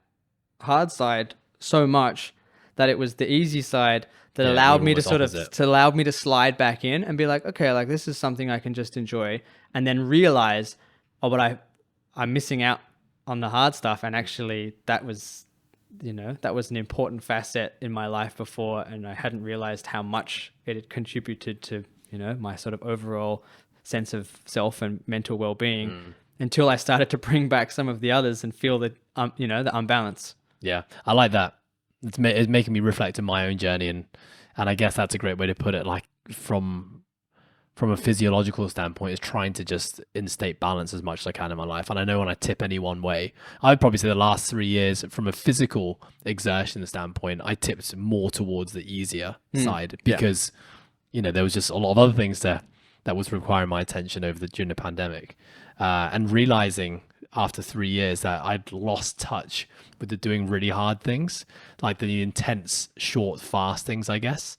hard side so much that it was the easy side that allowed me to allowed me to slide back in and be like, okay, like this is something I can just enjoy, and then realize, but I'm missing out on the hard stuff. And actually that was an important facet in my life before, and I hadn't realized how much it had contributed to, you know, my sort of overall sense of self and mental well-being until I started to bring back some of the others and feel that, the unbalance. Yeah. I like that. It's making me reflect on my own journey. And I guess that's a great way to put it. Like from from a physiological standpoint is trying to just instate balance as much as I can in my life. And I know when I tip any one way, I'd probably say the last 3 years from a physical exertion standpoint, I tipped more towards the easier side because, you know, there was just a lot of other things there that was requiring my attention during the pandemic. And realizing after 3 years that I'd lost touch with the doing really hard things, like the intense, short, fast things, I guess.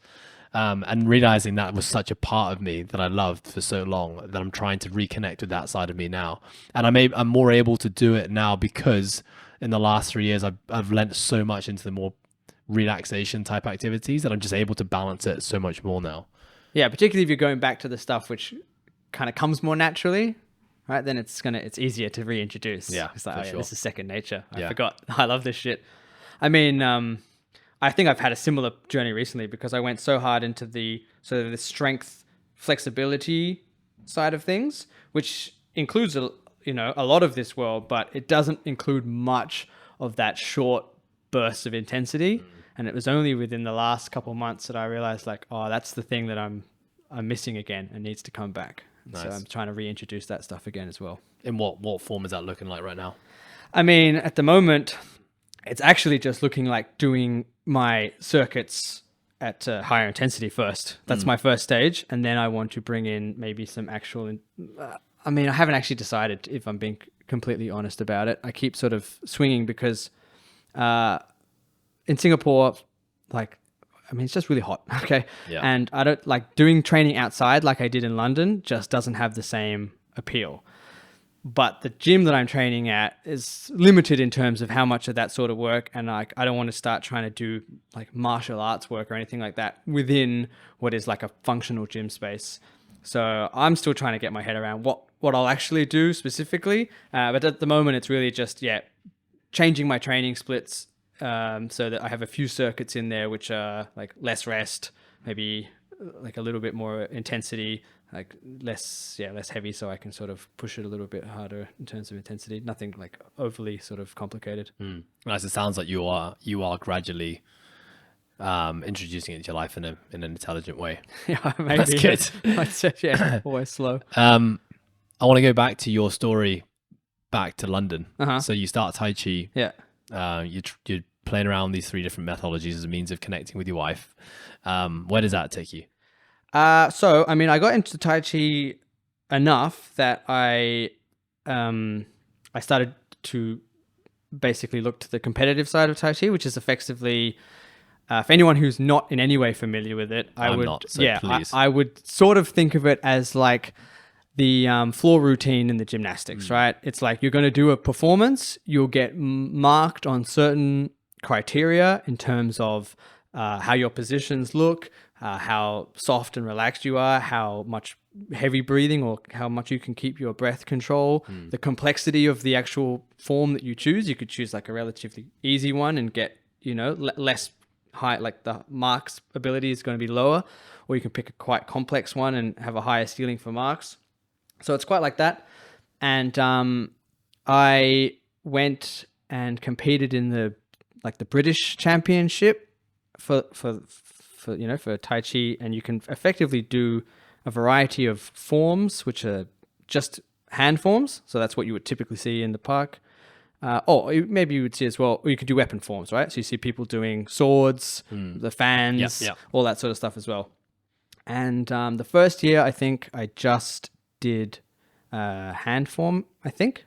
And realizing that was such a part of me that I loved for so long that I'm trying to reconnect with that side of me now. And I'm more able to do it now because in the last 3 years, I've lent so much into the more relaxation type activities that I'm just able to balance it so much more now. Yeah, particularly if you're going back to the stuff which kind of comes more naturally, right? Then it's easier to reintroduce. Yeah, it's like, for oh, yeah, sure. this is second nature. I Yeah. forgot. I love this shit. I mean, I think I've had a similar journey recently because I went so hard into the strength flexibility side of things, which includes a lot of this world, but it doesn't include much of that short bursts of intensity. And it was only within the last couple of months that I realized, like, oh, that's the thing that I'm missing again and needs to come back. Nice. So I'm trying to reintroduce that stuff again as well. In what form is that looking like right now? I mean, at the moment, it's actually just looking like doing my circuits at higher intensity first. That's my first stage. And then I want to bring in maybe some actual... I mean, I haven't actually decided, if I'm being completely honest about it. I keep sort of swinging because in Singapore, like, I mean, it's just really hot, okay? Yeah. And I don't like doing training outside like I did in London just doesn't have the same appeal. But the gym that I'm training at is limited in terms of how much of that sort of work. And like, I don't want to start trying to do like martial arts work or anything like that within what is like a functional gym space. So I'm still trying to get my head around what I'll actually do specifically. But at the moment, it's really just, changing my training splits so that I have a few circuits in there, which are like less rest, maybe like a little bit more intensity, like less heavy, so I can sort of push it a little bit harder in terms of intensity. Nothing like overly sort of complicated. As it sounds like you are gradually introducing it into your life in an intelligent way. Yeah, maybe. That's good. Yeah, always slow. I want to go back to your story, back to London. Uh-huh. So you start Tai Chi. Yeah. You're playing around these 3 different methodologies as a means of connecting with your wife. Where does that take you? So, I mean, I got into Tai Chi enough that I started to basically look to the competitive side of Tai Chi, which is effectively, for anyone who's not in any way familiar with it, I'm not, so please. I would sort of think of it as like the floor routine in the gymnastics, right? It's like you're going to do a performance, you'll get marked on certain criteria in terms of how your positions look, how soft and relaxed you are, how much heavy breathing or how much you can keep your breath control, the complexity of the actual form that you choose. You could choose like a relatively easy one and get, less high, like the marks ability is going to be lower, or you can pick a quite complex one and have a higher ceiling for marks. So it's quite like that. And I went and competed in the British Championship for Tai Chi, and you can effectively do a variety of forms, which are just hand forms. So that's what you would typically see in the park. Or maybe you would see as well, or you could do weapon forms, right? So you see people doing swords, the fans, all that sort of stuff as well. And the first year, I think I just did hand form, I think.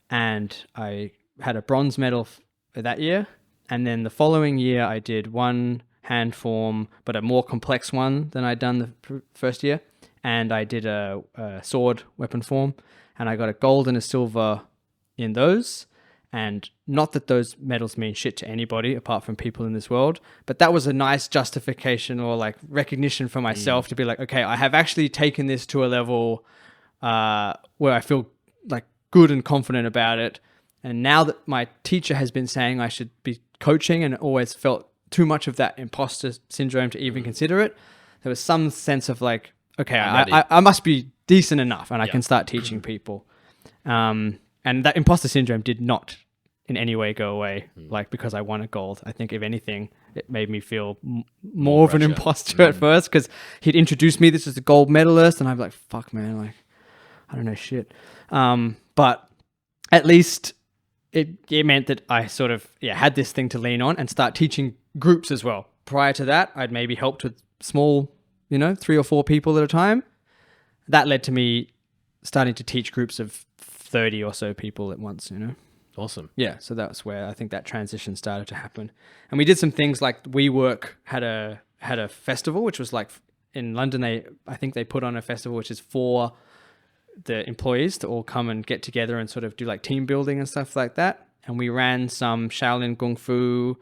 And I had a bronze medal that year. And then the following year, I did one hand form, but a more complex one than I'd done the first year. And I did a sword weapon form, and I got a gold and a silver in those. And not that those medals mean shit to anybody apart from people in this world, but that was a nice justification or like recognition for myself to be like, okay, I have actually taken this to a level where I feel like good and confident about it. And now that my teacher has been saying I should be coaching and always felt too much of that imposter syndrome to even consider it, there was some sense of like, okay, I must be decent enough and I can start teaching people. And that imposter syndrome did not in any way go away, like because I won a gold. I think if anything, it made me feel more of an pressure. imposter at first, because he'd introduced me, this is a gold medalist, and I'd be like, fuck man, like I don't know shit. But at least it meant that I sort of had this thing to lean on and start teaching groups as well. Prior to that, I'd maybe helped with small, 3 or 4 people at a time. That led to me starting to teach groups of 30 or so people at once, Awesome. Yeah, so that's where I think that transition started to happen. And we did some things like WeWork had a festival, which was like in London. I think they put on a festival which is for the employees to all come and get together and sort of do like team building and stuff like that. And we ran some Shaolin Kung Fu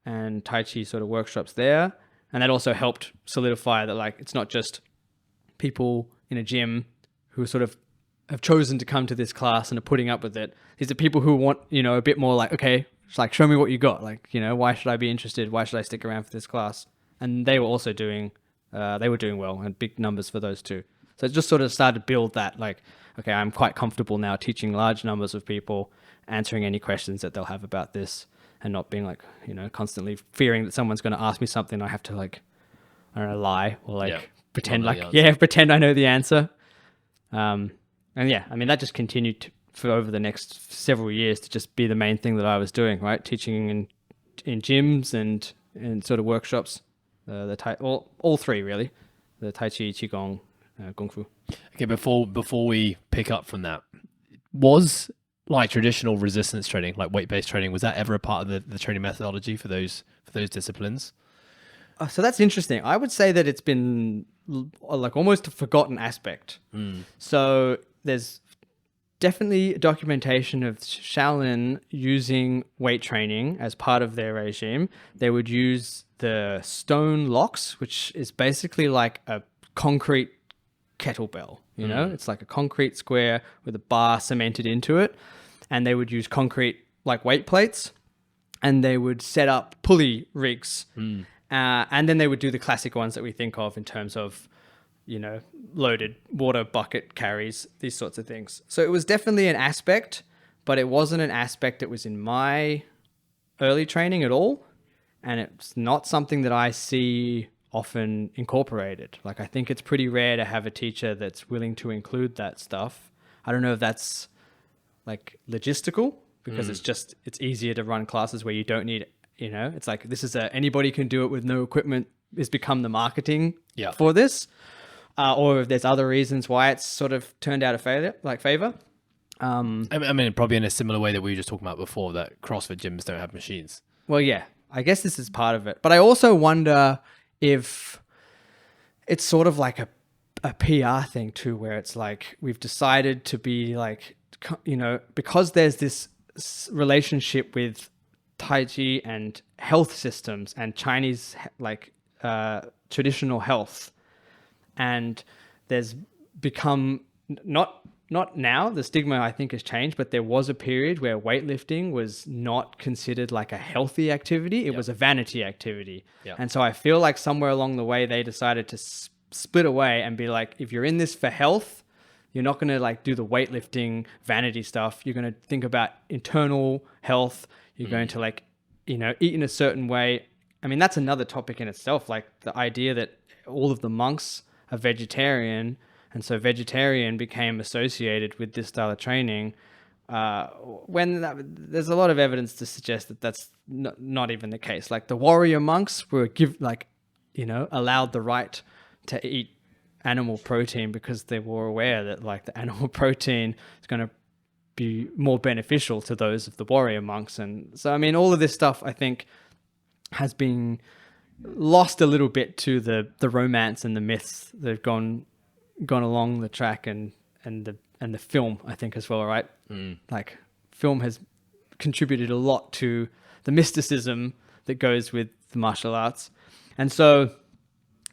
and Tai Chi sort of workshops there. And that also helped solidify that like it's not just people in a gym who sort of have chosen to come to this class and are putting up with it. These are people who want, a bit more like, okay, it's like, show me what you got. Like, why should I be interested? Why should I stick around for this class? And they were also doing well, and big numbers for those too. So it just sort of started to build that like, okay, I'm quite comfortable now teaching large numbers of people, answering any questions that they'll have about this, and not being like, constantly fearing that someone's going to ask me something. I have to like, I don't know, lie or like pretend I know the answer. And that just continued for over the next several years to just be the main thing that I was doing, right? Teaching in gyms and sort of workshops, all 3 really, the Tai Chi, Qigong, Kung Fu. Okay, before we pick up from that, was like traditional resistance training, like weight-based training, was that ever a part of the training methodology for those disciplines? So that's interesting. I would say that it's been like almost a forgotten aspect. So there's definitely documentation of Shaolin using weight training as part of their regime. They would use the stone locks, which is basically like a concrete kettlebell. It's like a concrete square with a bar cemented into it. And they would use concrete like weight plates, and they would set up pulley rigs. And then they would do the classic ones that we think of in terms of, loaded water bucket carries, these sorts of things. So it was definitely an aspect, but it wasn't an aspect that was in my early training at all. And it's not something that I see often incorporated. Like, I think it's pretty rare to have a teacher that's willing to include that stuff. I don't know if that's like logistical, because it's easier to run classes where you don't need, it's like, this is anybody can do it with no equipment has become the marketing for this. Or if there's other reasons why it's sort of turned out a favor. I mean, probably in a similar way that we were just talking about before, that CrossFit gyms don't have machines. Well, yeah, I guess this is part of it. But I also wonder if it's sort of like a PR thing too, where it's like we've decided to be like, because there's this relationship with Tai Chi and health systems and Chinese like traditional health. And there's become not now, the stigma I think has changed, but there was a period where weightlifting was not considered like a healthy activity. It was a vanity activity. And so I feel like somewhere along the way they decided to split away and be like, if you're in this for health, you're not going to like do the weightlifting vanity stuff. You're going to think about internal health. You're going to like, eat in a certain way. I mean, that's another topic in itself. Like the idea that all of the monks are vegetarian, and so vegetarian became associated with this style of training, there's a lot of evidence to suggest that that's not even the case. Like the warrior monks were allowed the right to eat animal protein because they were aware that like the animal protein is going to be more beneficial to those of the warrior monks. And so, I mean, all of this stuff I think has been lost a little bit to the romance and the myths that have gone along the track, and the film, I think, as well, right? Like film has contributed a lot to the mysticism that goes with the martial arts. And so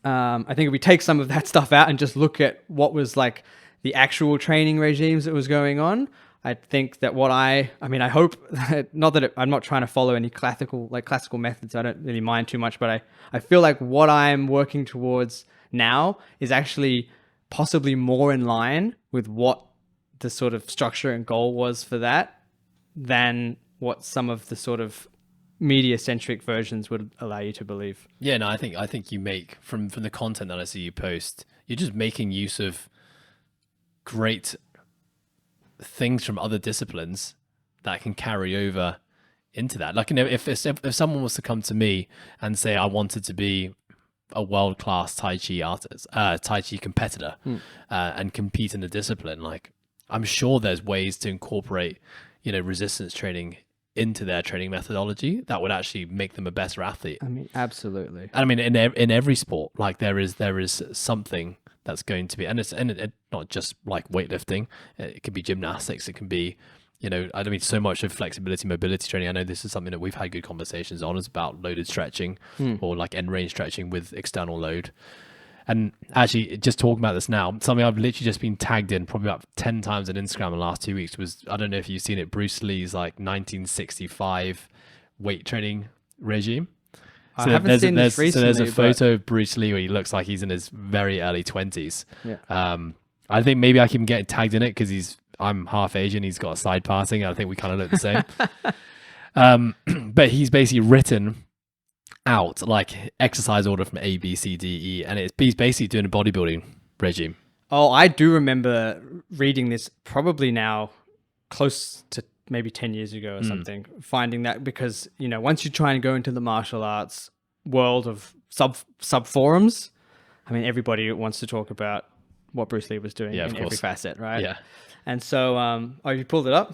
I think if we take some of that stuff out and just look at what was like the actual training regimes that was going on, I think that I hope that, not that I'm not trying to follow any classical methods. I don't really mind too much, but I feel like what I'm working towards now is actually possibly more in line with what the sort of structure and goal was for that than what some of the sort of media centric versions would allow you to believe. Yeah, no, I think you make from the content that I see you post, you're just making use of great things from other disciplines that can carry over into that. Like, you know, if someone was to come to me and say I wanted to be a world-class Tai Chi artist, Tai Chi competitor, and compete in the discipline, like, I'm sure there's ways to incorporate, you know, resistance training into their training methodology that would actually make them a better athlete. I mean, absolutely. I mean, in every sport, like there is something that's going to be, and it's not just like weightlifting. It could be gymnastics. It can be, you know, I mean, so much of flexibility, mobility training. I know this is something that we've had good conversations on. Is about loaded stretching or like end range stretching with external load. And actually, just talking about this now, something I've literally just been tagged in probably about 10 times on Instagram in the last 2 weeks was, I don't know if you've seen it, Bruce Lee's like 1965 weight training regime. I haven't seen this recently. So there's a photo of Bruce Lee where he looks like he's in his very early 20s. Yeah. I think maybe I can get tagged in it because I'm half Asian. He's got a side passing. I think we kind of look the same. But he's basically written out like exercise order from A, B, C, D, E, and he's basically doing a bodybuilding regime. Oh, I do remember reading this probably now close to maybe 10 years ago or something, finding that because, you know, once you try and go into the martial arts world of sub forums, I mean, everybody wants to talk about what Bruce Lee was doing in every facet, right? Yeah. And so, oh, you pulled it up?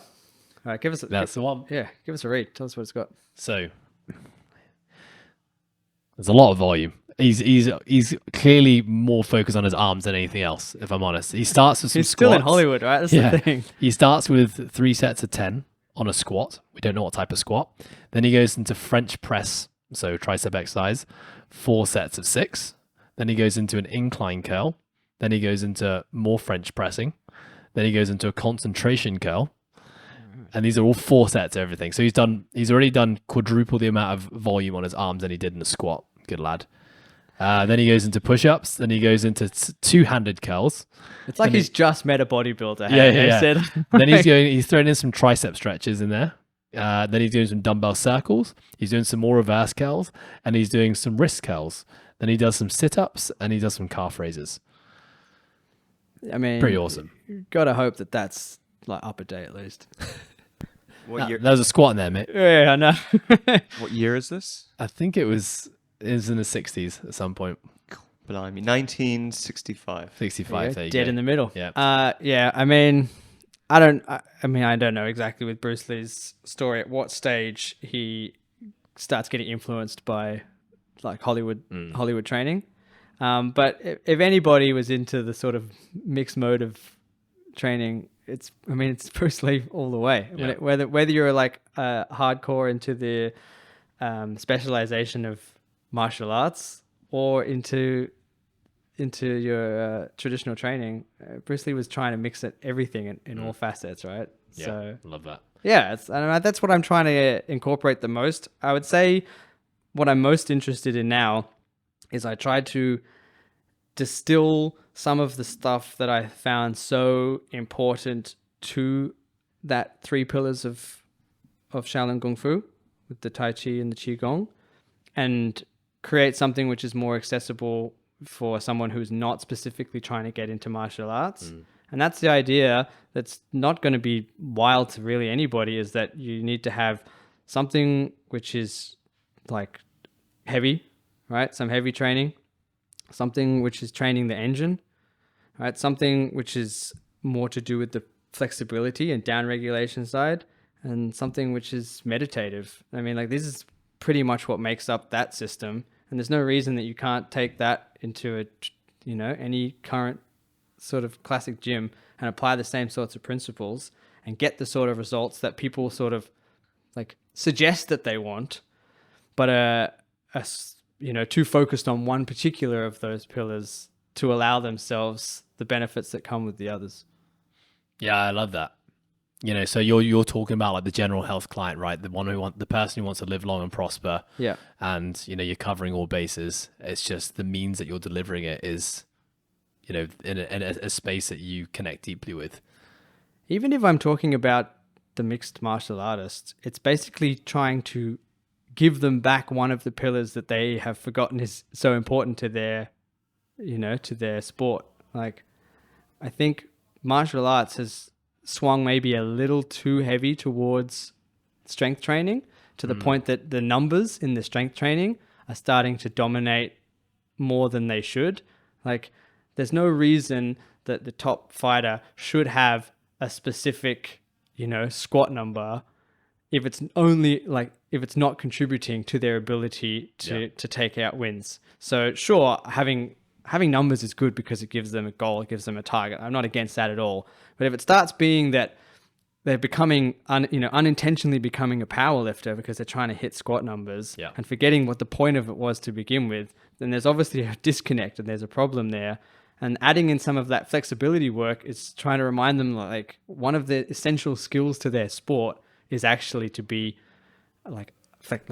All right, That's the one. Yeah, give us a read. Tell us what it's got. So there's a lot of volume. He's clearly more focused on his arms than anything else, if I'm honest. He starts with some He's squats. still in Hollywood, right? That's the thing. He starts with 3 sets of 10 on a squat. We don't know what type of squat. Then he goes into French press, so tricep exercise, 4 sets of 6. Then he goes into an incline curl. Then he goes into more French pressing. Then he goes into a concentration curl. And these are all 4 sets of everything. So he's already done quadruple the amount of volume on his arms than he did in the squat. Good lad. Then he goes into push-ups. Then he goes into 2-handed curls. It's like he's just met a bodybuilder. Yeah. Then he's throwing in some tricep stretches in there. Then he's doing some dumbbell circles. He's doing some more reverse curls, and he's doing some wrist curls. Then he does some sit-ups, and he does some calf raises. I mean, pretty awesome. Gotta hope that that's like up a day at least. What year? There's a squat in there, mate. Yeah, I know. What year is this? I think it was in the 60s at some point. Blimey, 1965. 65. There you dead go. in the middle. Yeah. Yeah. I mean, I don't know exactly with Bruce Lee's story at what stage he starts getting influenced by like Hollywood training. But if anybody was into the sort of mixed mode of training, it's Bruce Lee all the way. Yeah. Whether you're like hardcore into the specialization of martial arts or into your traditional training, Bruce Lee was trying to mix everything in all facets, right? Yeah, So love that. yeah, that's what I'm trying to incorporate the most. I would say what I'm most interested in now is I tried to distill some of the stuff that I found so important to that 3 pillars of Shaolin Kung Fu with the Tai Chi and the Qigong, and create something which is more accessible for someone who's not specifically trying to get into martial arts. And that's the idea that's not going to be wild to really anybody, is that you need to have something which is like heavy, right? Some heavy training, something which is training the engine, right? Something which is more to do with the flexibility and down regulation side, and something which is meditative. I mean, like, this is pretty much what makes up that system. And there's no reason that you can't take that into any current sort of classic gym and apply the same sorts of principles and get the sort of results that people sort of like suggest that they want, but too focused on one particular of those pillars to allow themselves the benefits that come with the others. Yeah, I love that. You know, so you're talking about like the general health client, right? The person who wants to live long and prosper. Yeah. And you're covering all bases. It's just the means that you're delivering it is, in a space that you connect deeply with. Even if I'm talking about the mixed martial artist, it's basically trying to give them back one of the pillars that they have forgotten is so important to their, to their sport. Like, I think martial arts has swung maybe a little too heavy towards strength training, to the point that the numbers in the strength training are starting to dominate more than they should. Like, there's no reason that the top fighter should have a specific, squat number if it's not contributing to their ability to take out wins. So sure, having numbers is good because it gives them a goal, it gives them a target. I'm not against that at all. But if it starts being that they're becoming, unintentionally becoming a power lifter because they're trying to hit squat numbers and forgetting what the point of it was to begin with, then there's obviously a disconnect and there's a problem there. And adding in some of that flexibility work is trying to remind them, like, one of the essential skills to their sport is actually to be like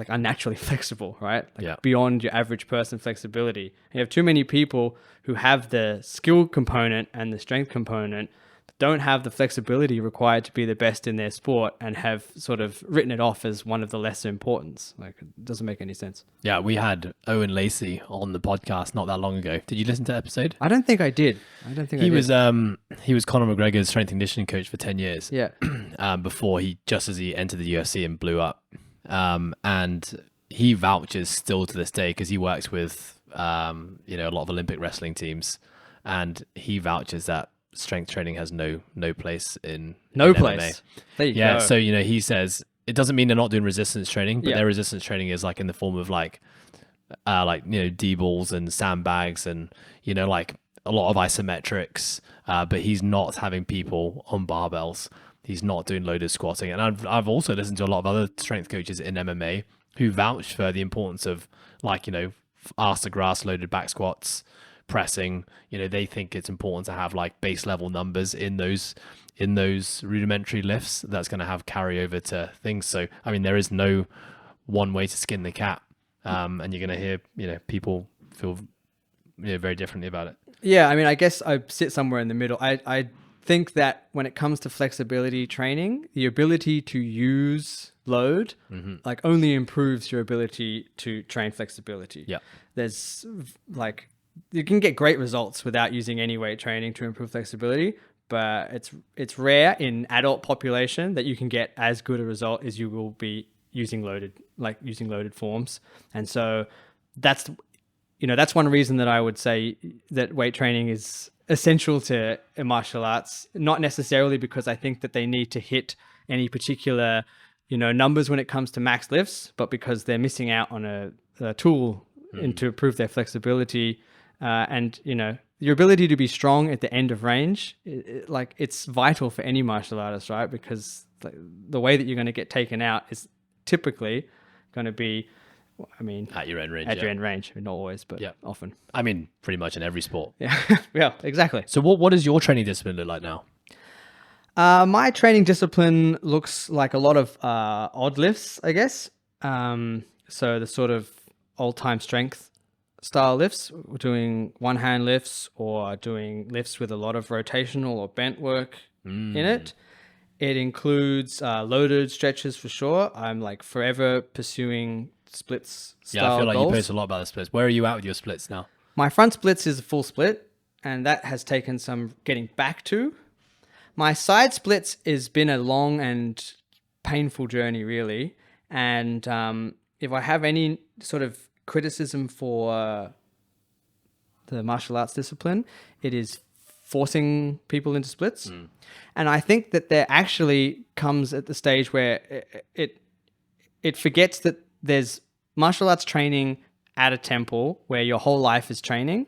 unnaturally flexible, right? Beyond your average person flexibility. You have too many people who have the skill component and the strength component, but don't have the flexibility required to be the best in their sport, and have sort of written it off as one of the lesser importance. Like, it doesn't make any sense. Yeah, we had Owen Lacey on the podcast not that long ago. Did you listen to the episode? I don't think I did. He was Conor McGregor's strength and conditioning coach for 10 years. Yeah. Before as he entered the UFC and blew up. And he vouches still to this day, because he works with a lot of Olympic wrestling teams, and he vouches that strength training has no place in place. There you go. So he says it doesn't mean they're not doing resistance training, but their resistance training is like in the form of D-balls and sandbags and like a lot of isometrics, but he's not having people on barbells. He's not doing loaded squatting. And I've also listened to a lot of other strength coaches in MMA who vouch for the importance of, arse to grass loaded back squats, pressing. They think it's important to have like base level numbers in those rudimentary lifts that's going to have carryover to things. So, I mean, there is no one way to skin the cat. And you're going to hear, people feel very differently about it. Yeah. I mean, I guess I sit somewhere in the middle. I think that when it comes to flexibility training, the ability to use load only improves your ability to train flexibility. Yeah. There's you can get great results without using any weight training to improve flexibility, but it's rare in adult population that you can get as good a result as you will be using loaded forms. And so that's one reason that I would say that weight training is essential to martial arts, not necessarily because I think that they need to hit any particular, numbers when it comes to max lifts, but because they're missing out on a tool to improve their flexibility. And your ability to be strong at the end of range, it's vital for any martial artist, right? Because the way that you're going to get taken out is typically going to be, at your end range. At your end range. Not always, but often. I mean, pretty much in every sport. Yeah, yeah, exactly. So what does your training discipline look like now? My training discipline looks like a lot of odd lifts, I guess. So the sort of old-time strength style lifts. We're doing one-hand lifts or doing lifts with a lot of rotational or bent work in it. It includes loaded stretches for sure. I'm forever pursuing splits style Yeah, I feel like goals. you post a lot about the splits. Where are you at with your splits now? My front splits is a full split, and that has taken some getting back to. My side splits has been a long and painful journey, really. And if I have any sort of criticism for the martial arts discipline, it is forcing people into splits. And I think that there actually comes at the stage where it forgets that there's martial arts training at a temple where your whole life is training,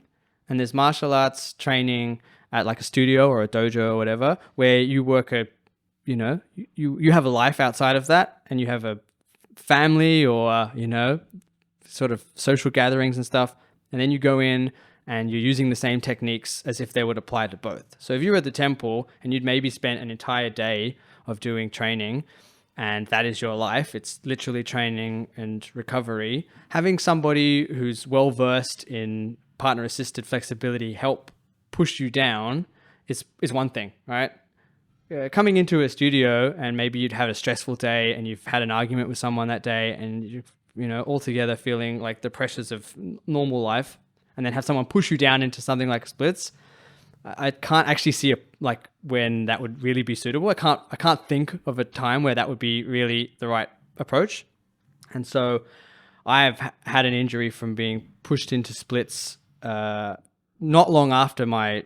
and there's martial arts training at a studio or a dojo or whatever, where you work you have a life outside of that, and you have a family or sort of social gatherings and stuff, and then you go in and you're using the same techniques as if they would apply to both. So if you were at the temple and you'd maybe spent an entire day of doing training, and that is your life, it's literally training and recovery, having somebody who's well-versed in partner-assisted flexibility help push you down is one thing, right? Coming into a studio and maybe you'd had a stressful day and you've had an argument with someone that day and you're altogether feeling like the pressures of normal life, and then have someone push you down into something like splits, I can't actually see when that would really be suitable. I can't think of a time where that would be really the right approach. And so I've had an injury from being pushed into splits not long after my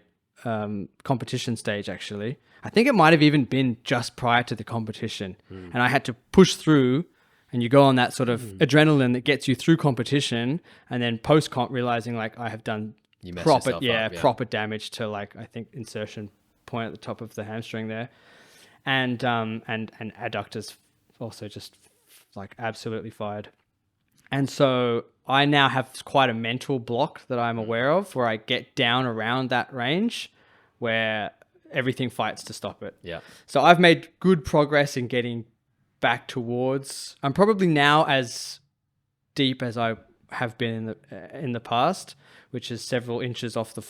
competition stage, actually. I think it might have even been just prior to the competition. And I had to push through, and you go on that sort of adrenaline that gets you through competition, and then post-comp realizing like I have done proper damage to like, I think, insertion point at the top of the hamstring there. And adductors also just like absolutely fired. And so I now have quite a mental block that I'm aware of, where I get down around that range where everything fights to stop it. Yeah. So I've made good progress in getting back towards, I'm probably now as deep as I have been in the past, which is several inches off the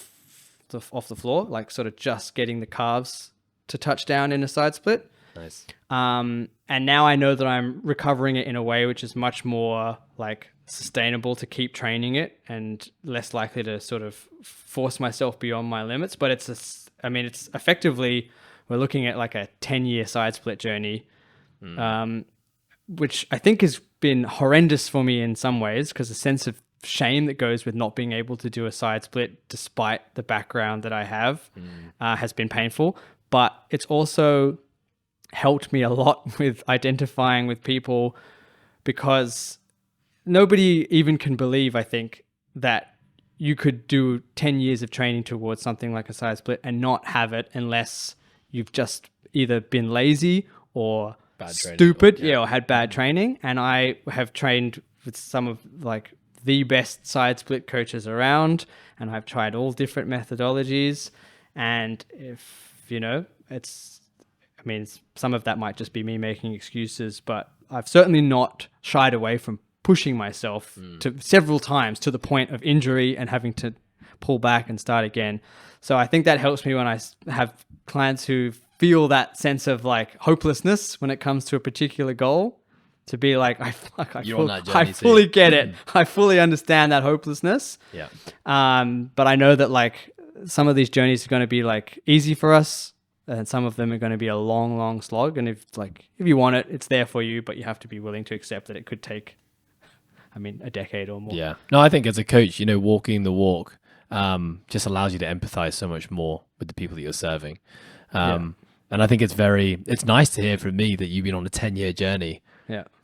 floor, like sort of just getting the calves to touch down in a side split. Nice. And now I know that I'm recovering it in a way which is much more like sustainable to keep training it, and less likely to sort of force myself beyond my limits. But it's effectively, we're looking at like a 10-year side split journey, which I think has been horrendous for me in some ways, because the sense of shame that goes with not being able to do a side split despite the background that I have has been painful. But it's also helped me a lot with identifying with people, because nobody even can believe, I think, that you could do 10 years of training towards something like a side split and not have it unless you've just either been lazy or stupid, or had bad training. And I have trained with some of like the best side split coaches around, and I've tried all different methodologies. And if, some of that might just be me making excuses, but I've certainly not shied away from pushing myself to several times to the point of injury and having to pull back and start again. So I think that helps me when I have clients who feel that sense of like hopelessness when it comes to a particular goal, to be like, I fully get it. I fully understand that hopelessness. Yeah. But I know that like some of these journeys are going to be like easy for us, and some of them are going to be a long, long slog. And if you want it, it's there for you, but you have to be willing to accept that it could take, a decade or more. Yeah. No, I think as a coach, walking the walk just allows you to empathize so much more with the people that you're serving. And I think it's nice to hear from me that you've been on a 10-year journey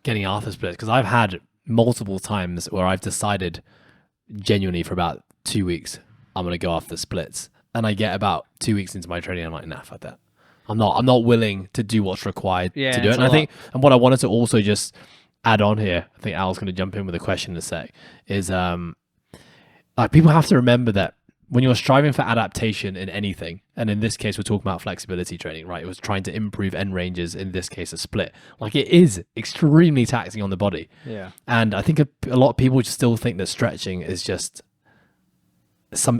getting arthro splits, because I've had multiple times where I've decided genuinely for about 2 weeks, I'm going to go after splits. And I get about 2 weeks into my training, I'm like, nah, fuck that. I'm not willing to do what's required to do it. And I think, and what I wanted to also just add on here, I think Al's going to jump in with a question in a sec, is people have to remember that when you're striving for adaptation in anything, and in this case, we're talking about flexibility training, right? It was trying to improve end ranges, in this case, a split. Like, it is extremely taxing on the body. Yeah. And I think a lot of people just still think that stretching is just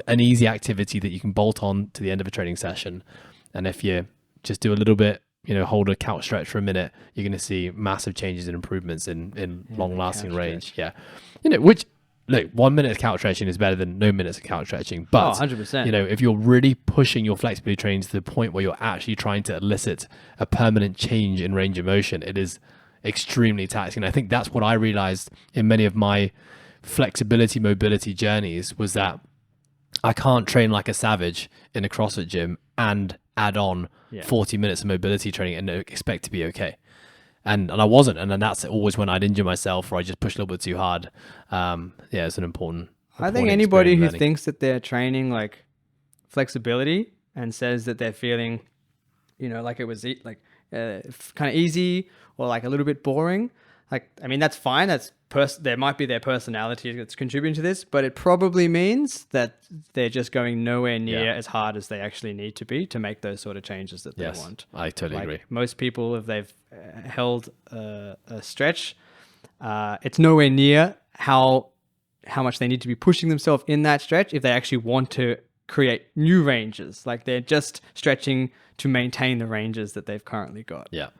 an easy activity that you can bolt on to the end of a training session. And if you just do a little bit, hold a couch stretch for a minute, you're going to see massive changes and improvements in long lasting range. Stretch. Yeah. Which, look, 1 minute of couch stretching is better than no minutes of couch stretching. But 100%. If you're really pushing your flexibility training to the point where you're actually trying to elicit a permanent change in range of motion, it is extremely taxing. I think that's what I realized in many of my flexibility mobility journeys, was that I can't train like a savage in a CrossFit gym and add on 40 minutes of mobility training and expect to be okay. And I wasn't. And then that's always when I'd injure myself or I just push a little bit too hard. It's an important I think anybody who thinks that they're training like flexibility and says that they're feeling, like it was kind of easy or like a little bit boring, that's fine. There might be their personality that's contributing to this, but it probably means that they're just going nowhere near as hard as they actually need to be to make those sort of changes that they want. I totally agree. Most people, if they've held a stretch, it's nowhere near how much they need to be pushing themselves in that stretch if they actually want to create new ranges. Like, they're just stretching to maintain the ranges that they've currently got. Yeah.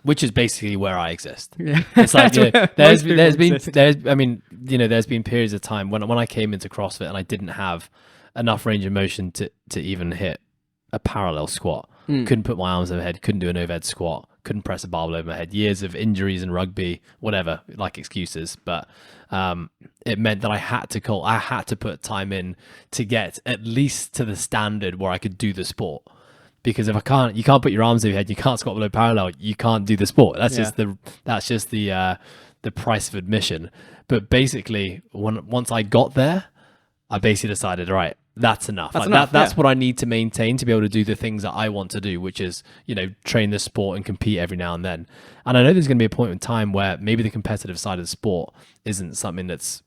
which is basically where I exist. Yeah. It's like, you know, Most people there's been periods of time when I came into CrossFit and I didn't have enough range of motion to even hit a parallel squat. Couldn't put my arms overhead, couldn't do an overhead squat, couldn't press a barbell over my head. Years of injuries in rugby, whatever, like excuses. But it meant that I had to put time in to get at least to the standard where I could do the sport. Because if you can't put your arms over your head, you can't squat below parallel, you can't do the sport. That's just the price of admission. But basically, once I got there, I basically decided, right, that's enough. That's what I need to maintain to be able to do the things that I want to do, which is, you know, train the sport and compete every now and then. And I know there's going to be a point in time where maybe the competitive side of the sport isn't something that's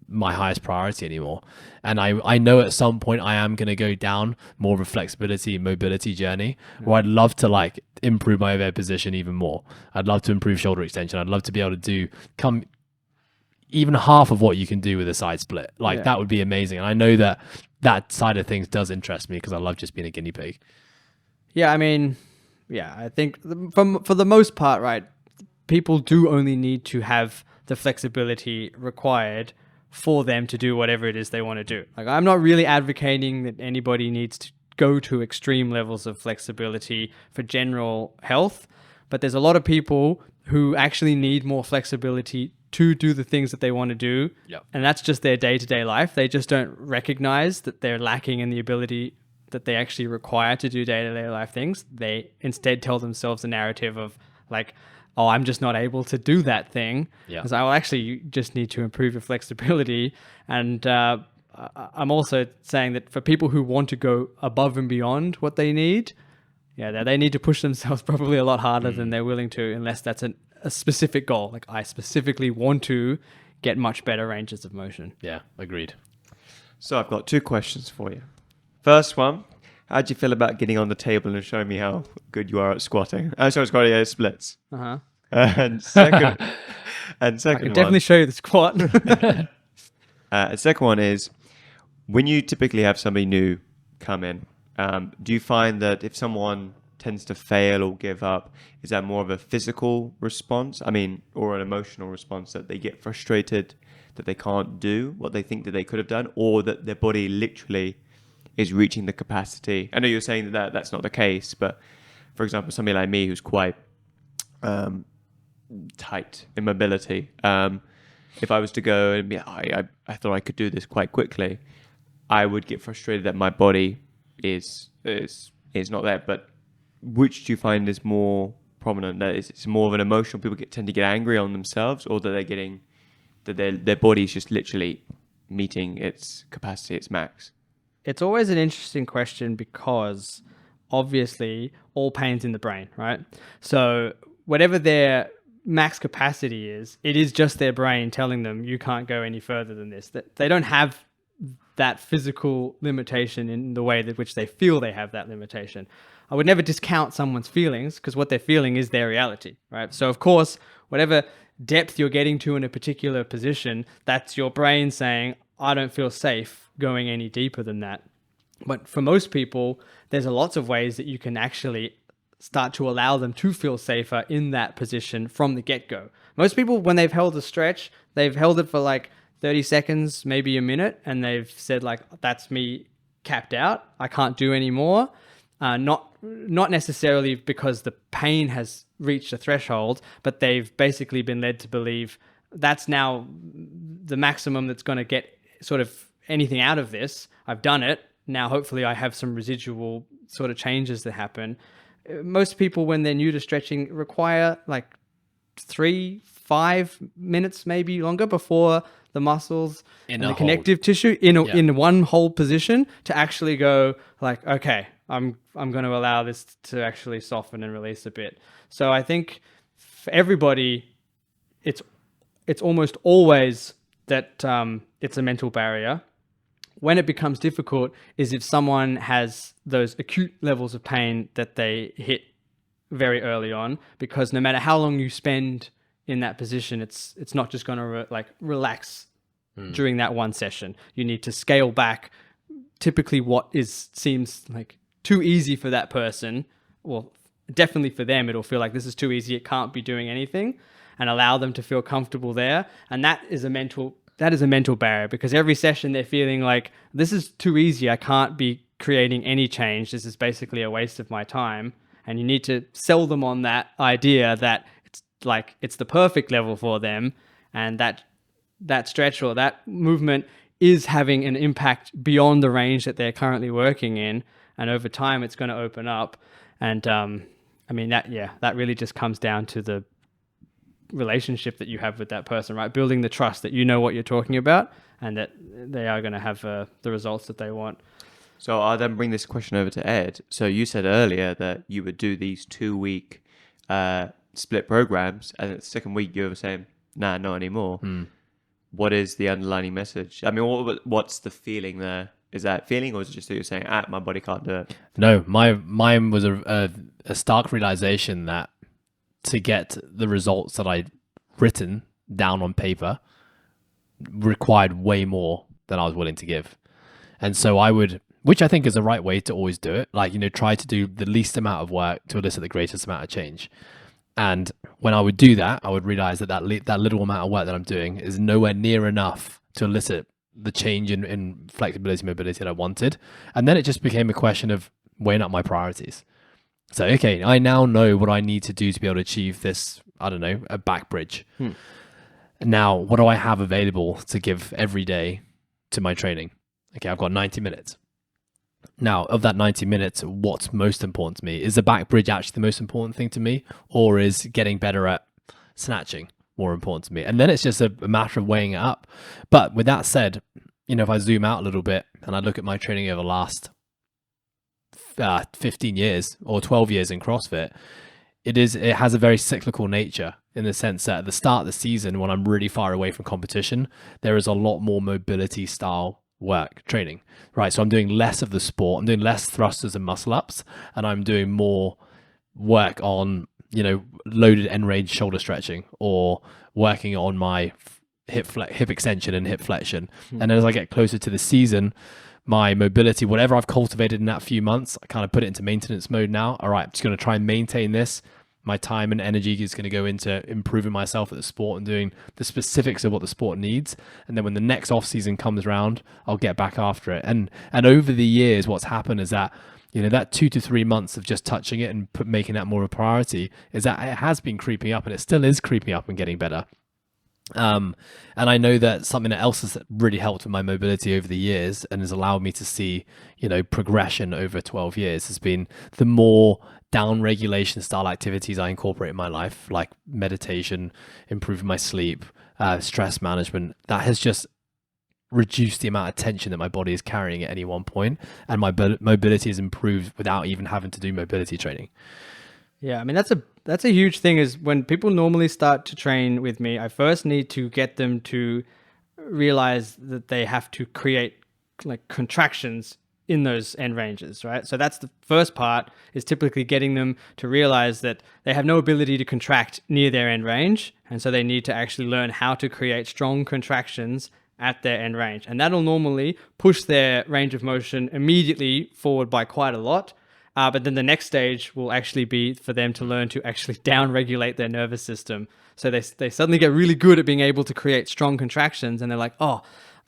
my highest priority anymore. And I know at some point I am going to go down more of a flexibility, mobility journey where I'd love to like improve my overhead position even more. I'd love to improve shoulder extension. I'd love to be able to come even half of what you can do with a side split. Like that would be amazing. And I know that side of things does interest me because I love just being a guinea pig. Yeah, I mean, yeah, I think for the most part, right, people do only need to have the flexibility required for them to do whatever it is they want to do. Like, I'm not really advocating that anybody needs to go to extreme levels of flexibility for general health, but there's a lot of people who actually need more flexibility to do the things that they want to do. Yep. And that's just their day-to-day life. They just don't recognize that they're lacking in the ability that they actually require to do day-to-day life things. They instead tell themselves a narrative of like, oh, I'm just not able to do that thing. Yeah. Because you just need to improve your flexibility. And I'm also saying that for people who want to go above and beyond what they need, they need to push themselves probably a lot harder than they're willing to, unless that's a specific goal. Like, I specifically want to get much better ranges of motion. Yeah, agreed. So I've got 2 questions for you. First one, how do you feel about getting on the table and showing me how good you are at squatting? Squatting splits. Uh-huh. And second, I can definitely show you the squat. The second one is, when you typically have somebody new come in, do you find that if someone tends to fail or give up, is that more of a physical response? Or an emotional response, that they get frustrated that they can't do what they think that they could have done, or that their body literally is reaching the capacity? I know you're saying that that's not the case, but for example, somebody like me who's quite tight in mobility, if I was to go and be, I thought I could do this quite quickly, I would get frustrated that my body is not there. But which do you find is more prominent? That it's more of an emotional, people tend to get angry on themselves, or that they're getting that their body is just literally meeting its capacity, its max? It's always an interesting question because obviously all pain's in the brain, right? So whatever their max capacity is, it is just their brain telling them you can't go any further than this. That they don't have that physical limitation in the way that which they feel they have that limitation. I would never discount someone's feelings, because what they're feeling is their reality, right? So of course, whatever depth you're getting to in a particular position, that's your brain saying, I don't feel safe going any deeper than that. But for most people, there's lots of ways that you can actually start to allow them to feel safer in that position from the get-go. Most people, when they've held a stretch, they've held it for like 30 seconds, maybe a minute, and they've said like, that's me capped out. I can't do any more. Not necessarily because the pain has reached a threshold, but they've basically been led to believe that's now the maximum that's going to get sort of anything out of this. I've done it. Now, hopefully I have some residual sort of changes that happen. Most people, when they're new to stretching, require like 3-5 minutes, maybe longer, before the muscles and the connective tissue in one whole position to actually go like, okay, I'm going to allow this to actually soften and release a bit. So I think for everybody, it's almost always that it's a mental barrier. When it becomes difficult is if someone has those acute levels of pain that they hit very early on, because no matter how long you spend in that position, it's not just going to relax during that one session. You need to scale back. Typically what seems like too easy for that person, well, definitely for them, it'll feel like this is too easy. It can't be doing anything, and allow them to feel comfortable there. And that is a mental barrier, because every session they're feeling like this is too easy. I can't be creating any change. This is basically a waste of my time. And you need to sell them on that idea that it's the perfect level for them, and that stretch or that movement is having an impact beyond the range that they're currently working in. And over time, it's going to open up. And I mean, that really just comes down to the relationship that you have with that person, right? Building the trust that you know what you're talking about and that they are going to have the results that they want. So I'll then bring this question over to Ed. So you said earlier that you would do these 2-week split programs, and the second week you were saying, nah, not anymore. What is the underlying message? I mean, what's the feeling there? Is that feeling, or is it just that you're saying, my body can't do it? No, mine was a stark realization that to get the results that I'd written down on paper required way more than I was willing to give. And so I would, which I think is the right way to always do it, like, try to do the least amount of work to elicit the greatest amount of change. And when I would do that, I would realize that little amount of work that I'm doing is nowhere near enough to elicit the change in flexibility, mobility that I wanted. And then it just became a question of weighing up my priorities. So, okay, I now know what I need to do to be able to achieve this, I don't know, a back bridge. Now, what do I have available to give every day to my training? Okay, I've got 90 minutes. Now, of that 90 minutes, what's most important to me? Is the back bridge actually the most important thing to me? Or is getting better at snatching more important to me? And then it's just a matter of weighing it up. But with that said, if I zoom out a little bit and I look at my training over the last 15 years or 12 years in CrossFit, it has a very cyclical nature, in the sense that at the start of the season, when I'm really far away from competition, there is a lot more mobility style work training, right? So I'm doing less of the sport, I'm doing less thrusters and muscle ups, and I'm doing more work on, loaded end range shoulder stretching, or working on my hip extension and hip flexion. And then as I get closer to the season, my mobility, whatever I've cultivated in that few months, I kind of put it into maintenance mode now. All right, I'm just going to try and maintain this. My time and energy is going to go into improving myself at the sport and doing the specifics of what the sport needs. And then when the next off season comes around, I'll get back after it. And over the years, what's happened is that, that 2 to 3 months of just touching it and making that more of a priority, is that it has been creeping up, and it still is creeping up and getting better. And I know that something else has really helped with my mobility over the years and has allowed me to see, progression over 12 years has been the more down regulation style activities I incorporate in my life, like meditation, improving my sleep, stress management. That has just reduced the amount of tension that my body is carrying at any one point, and my mobility has improved without even having to do mobility training. Yeah, I mean, that's a huge thing, is when people normally start to train with me, I first need to get them to realize that they have to create like contractions in those end ranges, right? So that's the first part, is typically getting them to realize that they have no ability to contract near their end range. And so they need to actually learn how to create strong contractions at their end range. And that'll normally push their range of motion immediately forward by quite a lot. But then the next stage will actually be for them to learn to actually down-regulate their nervous system. So they suddenly get really good at being able to create strong contractions, and they're like, oh,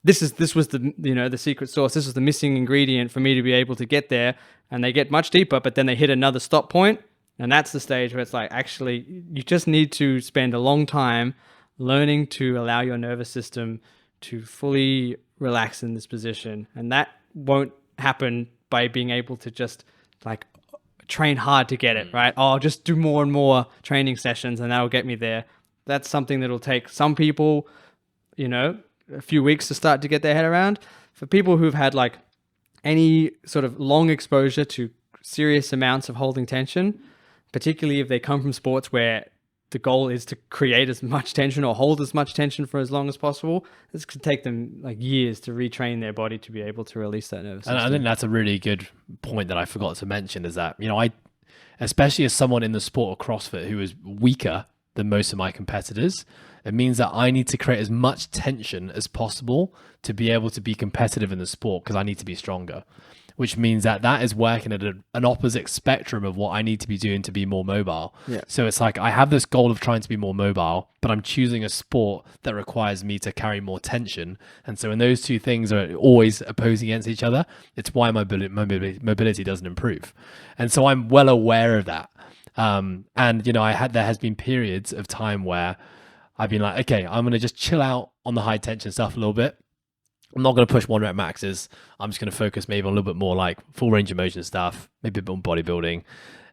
this was the the secret sauce. This was the missing ingredient for me to be able to get there. And they get much deeper, but then they hit another stop point, and that's the stage where it's like, actually, you just need to spend a long time learning to allow your nervous system to fully relax in this position, and that won't happen by being able to just like train hard to get it right. Oh, I'll just do more and more training sessions and that'll get me there. That's something that'll take some people, a few weeks to start to get their head around. For people who've had like any sort of long exposure to serious amounts of holding tension, particularly if they come from sports where the goal is to create as much tension or hold as much tension for as long as possible, this could take them like years to retrain their body to be able to release that nervous system. And I think that's a really good point that I forgot to mention, is that, I, especially as someone in the sport of CrossFit who is weaker than most of my competitors, it means that I need to create as much tension as possible to be able to be competitive in the sport, because I need to be stronger. which means that that is working at an opposite spectrum of what I need to be doing to be more mobile. Yeah. So it's like I have this goal of trying to be more mobile, but I'm choosing a sport that requires me to carry more tension. And so when those two things are always opposing against each other, it's why my mobility doesn't improve. And so I'm well aware of that. And you know, there has been periods of time where I've been like, okay, I'm going to just chill out on the high tension stuff a little bit. I'm not going to push 1 rep maxes. I'm just going to focus maybe on a little bit more like full range of motion stuff, maybe a bit on bodybuilding,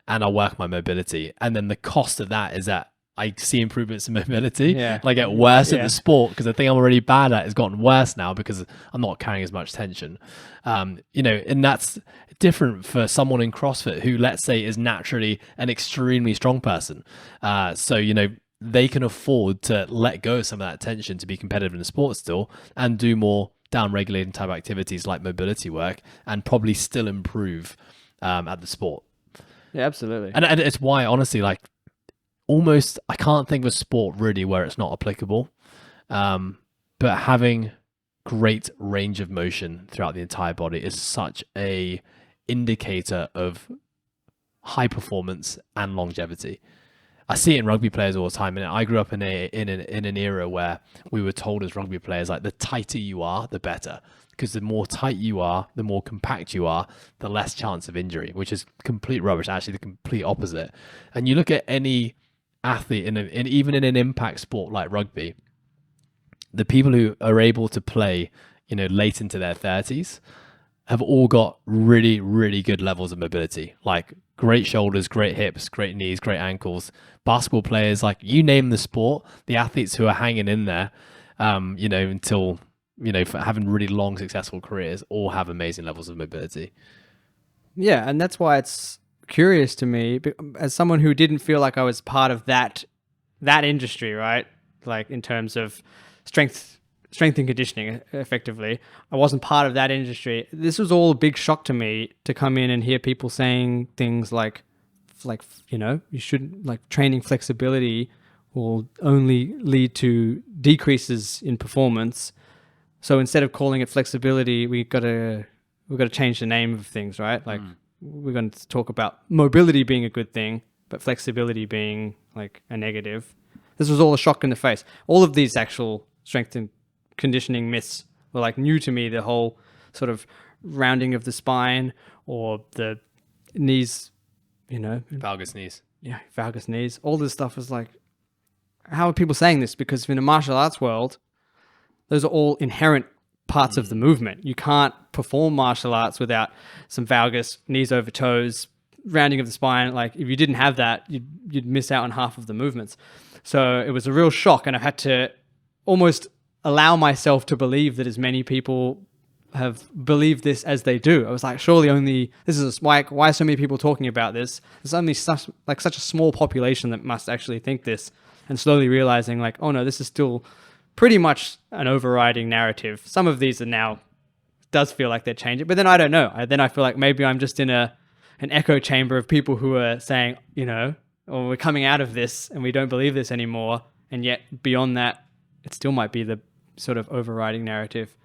and I'll work my mobility. And then the cost of that is that I see improvements in mobility. Yeah. And I get worse at the sport because the thing I'm already bad at has gotten worse now because I'm not carrying as much tension. You know, and that's different for someone in CrossFit who, let's say, is naturally an extremely strong person. So, you know, they can afford to let go of some of that tension to be competitive in the sport still and do more down regulating type activities like mobility work and probably still improve at the sport. Yeah, absolutely. And it's why, honestly, like almost I can't think of a sport really where it's not applicable. But having great range of motion throughout the entire body is such a indicator of high performance and longevity. I see it in rugby players all the time, and I grew up in an era where we were told as rugby players, like, the tighter you are, the better, because the more tight you are, the more compact you are, the less chance of injury, which is complete rubbish. Actually, the complete opposite. And you look at any athlete even in an impact sport like rugby, the people who are able to play, you know, late into their 30s have all got really, really good levels of mobility, like great shoulders, great hips, great knees, great ankles. Basketball players, like you name the sport, the athletes who are hanging in there, you know, until, you know, for having really long, successful careers, all have amazing levels of mobility. Yeah, and that's why it's curious to me, as someone who didn't feel like I was part of that industry, right? Like in terms of strength and conditioning, effectively. I wasn't part of that industry. This was all a big shock to me to come in and hear people saying things like, you know, you shouldn't, like, training flexibility will only lead to decreases in performance. So instead of calling it flexibility, we've got to change the name of things, right? Like we're going to talk about mobility being a good thing, but flexibility being like a negative. This was all a shock in the face. All of these actual strength and conditioning myths were like new to me. The whole sort of rounding of the spine or the knees, you know, Valgus knees. Yeah, valgus knees. All this stuff is like, how are people saying this? Because in the martial arts world, those are all inherent parts of the movement. You can't perform martial arts without some valgus, knees over toes, rounding of the spine. Like if you didn't have that, you'd miss out on half of the movements. So it was a real shock, and I had to almost allow myself to believe that as many people have believed this as they do. I was like, surely only this is why are so many people talking about this? There's only such a small population that must actually think this, and slowly realizing like, oh no, this is still pretty much an overriding narrative. Some of these are now does feel like they're changing, but then I don't know. Then I feel like maybe I'm just in an echo chamber of people who are saying, you know, or we're coming out of this and we don't believe this anymore, and yet beyond that, it still might be the sort of overriding narrative.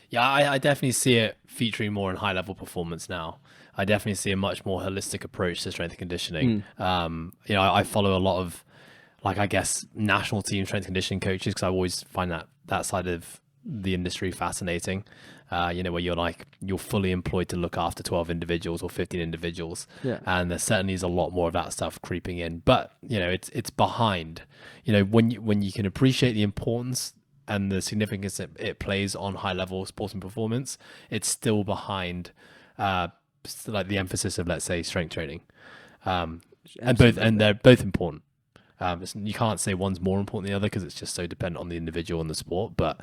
Yeah, I definitely see it featuring more in high level performance now. I definitely see a much more holistic approach to strength and conditioning. You know, I follow a lot of, like, I guess, national team strength and conditioning coaches because I always find that side of the industry fascinating. You know, where you're fully employed to look after 12 individuals or 15 individuals. Yeah. And there certainly is a lot more of that stuff creeping in. But, you know, it's behind. You know, when you can appreciate the importance and the significance it plays on high level sporting performance, it's still behind like the emphasis of, let's say, strength training. And they're both important. You can't say one's more important than the other because it's just so dependent on the individual and the sport, but